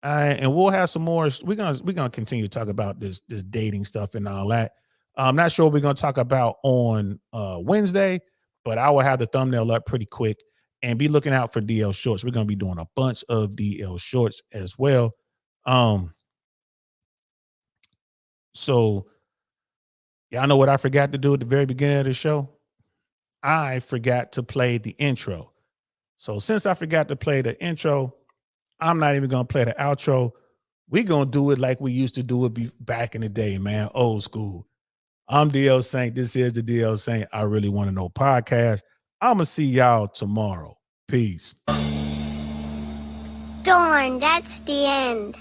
And we'll have some more. We're gonna continue to talk about this dating stuff and all that. I'm not sure what we're gonna talk about on Wednesday, but I will have the thumbnail up pretty quick and be looking out for DL shorts. We're gonna be doing a bunch of DL shorts as well. So y'all know what I forgot to do at the very beginning of the show? I forgot to play the intro. So since I forgot to play the intro, I'm not even going to play the outro. We're going to do it like we used to do it back in the day, man. Old school. I'm DL Saint. This is the DL Saint I Really Want to Know podcast. I'm going to see y'all tomorrow. Peace. Darn, that's the end.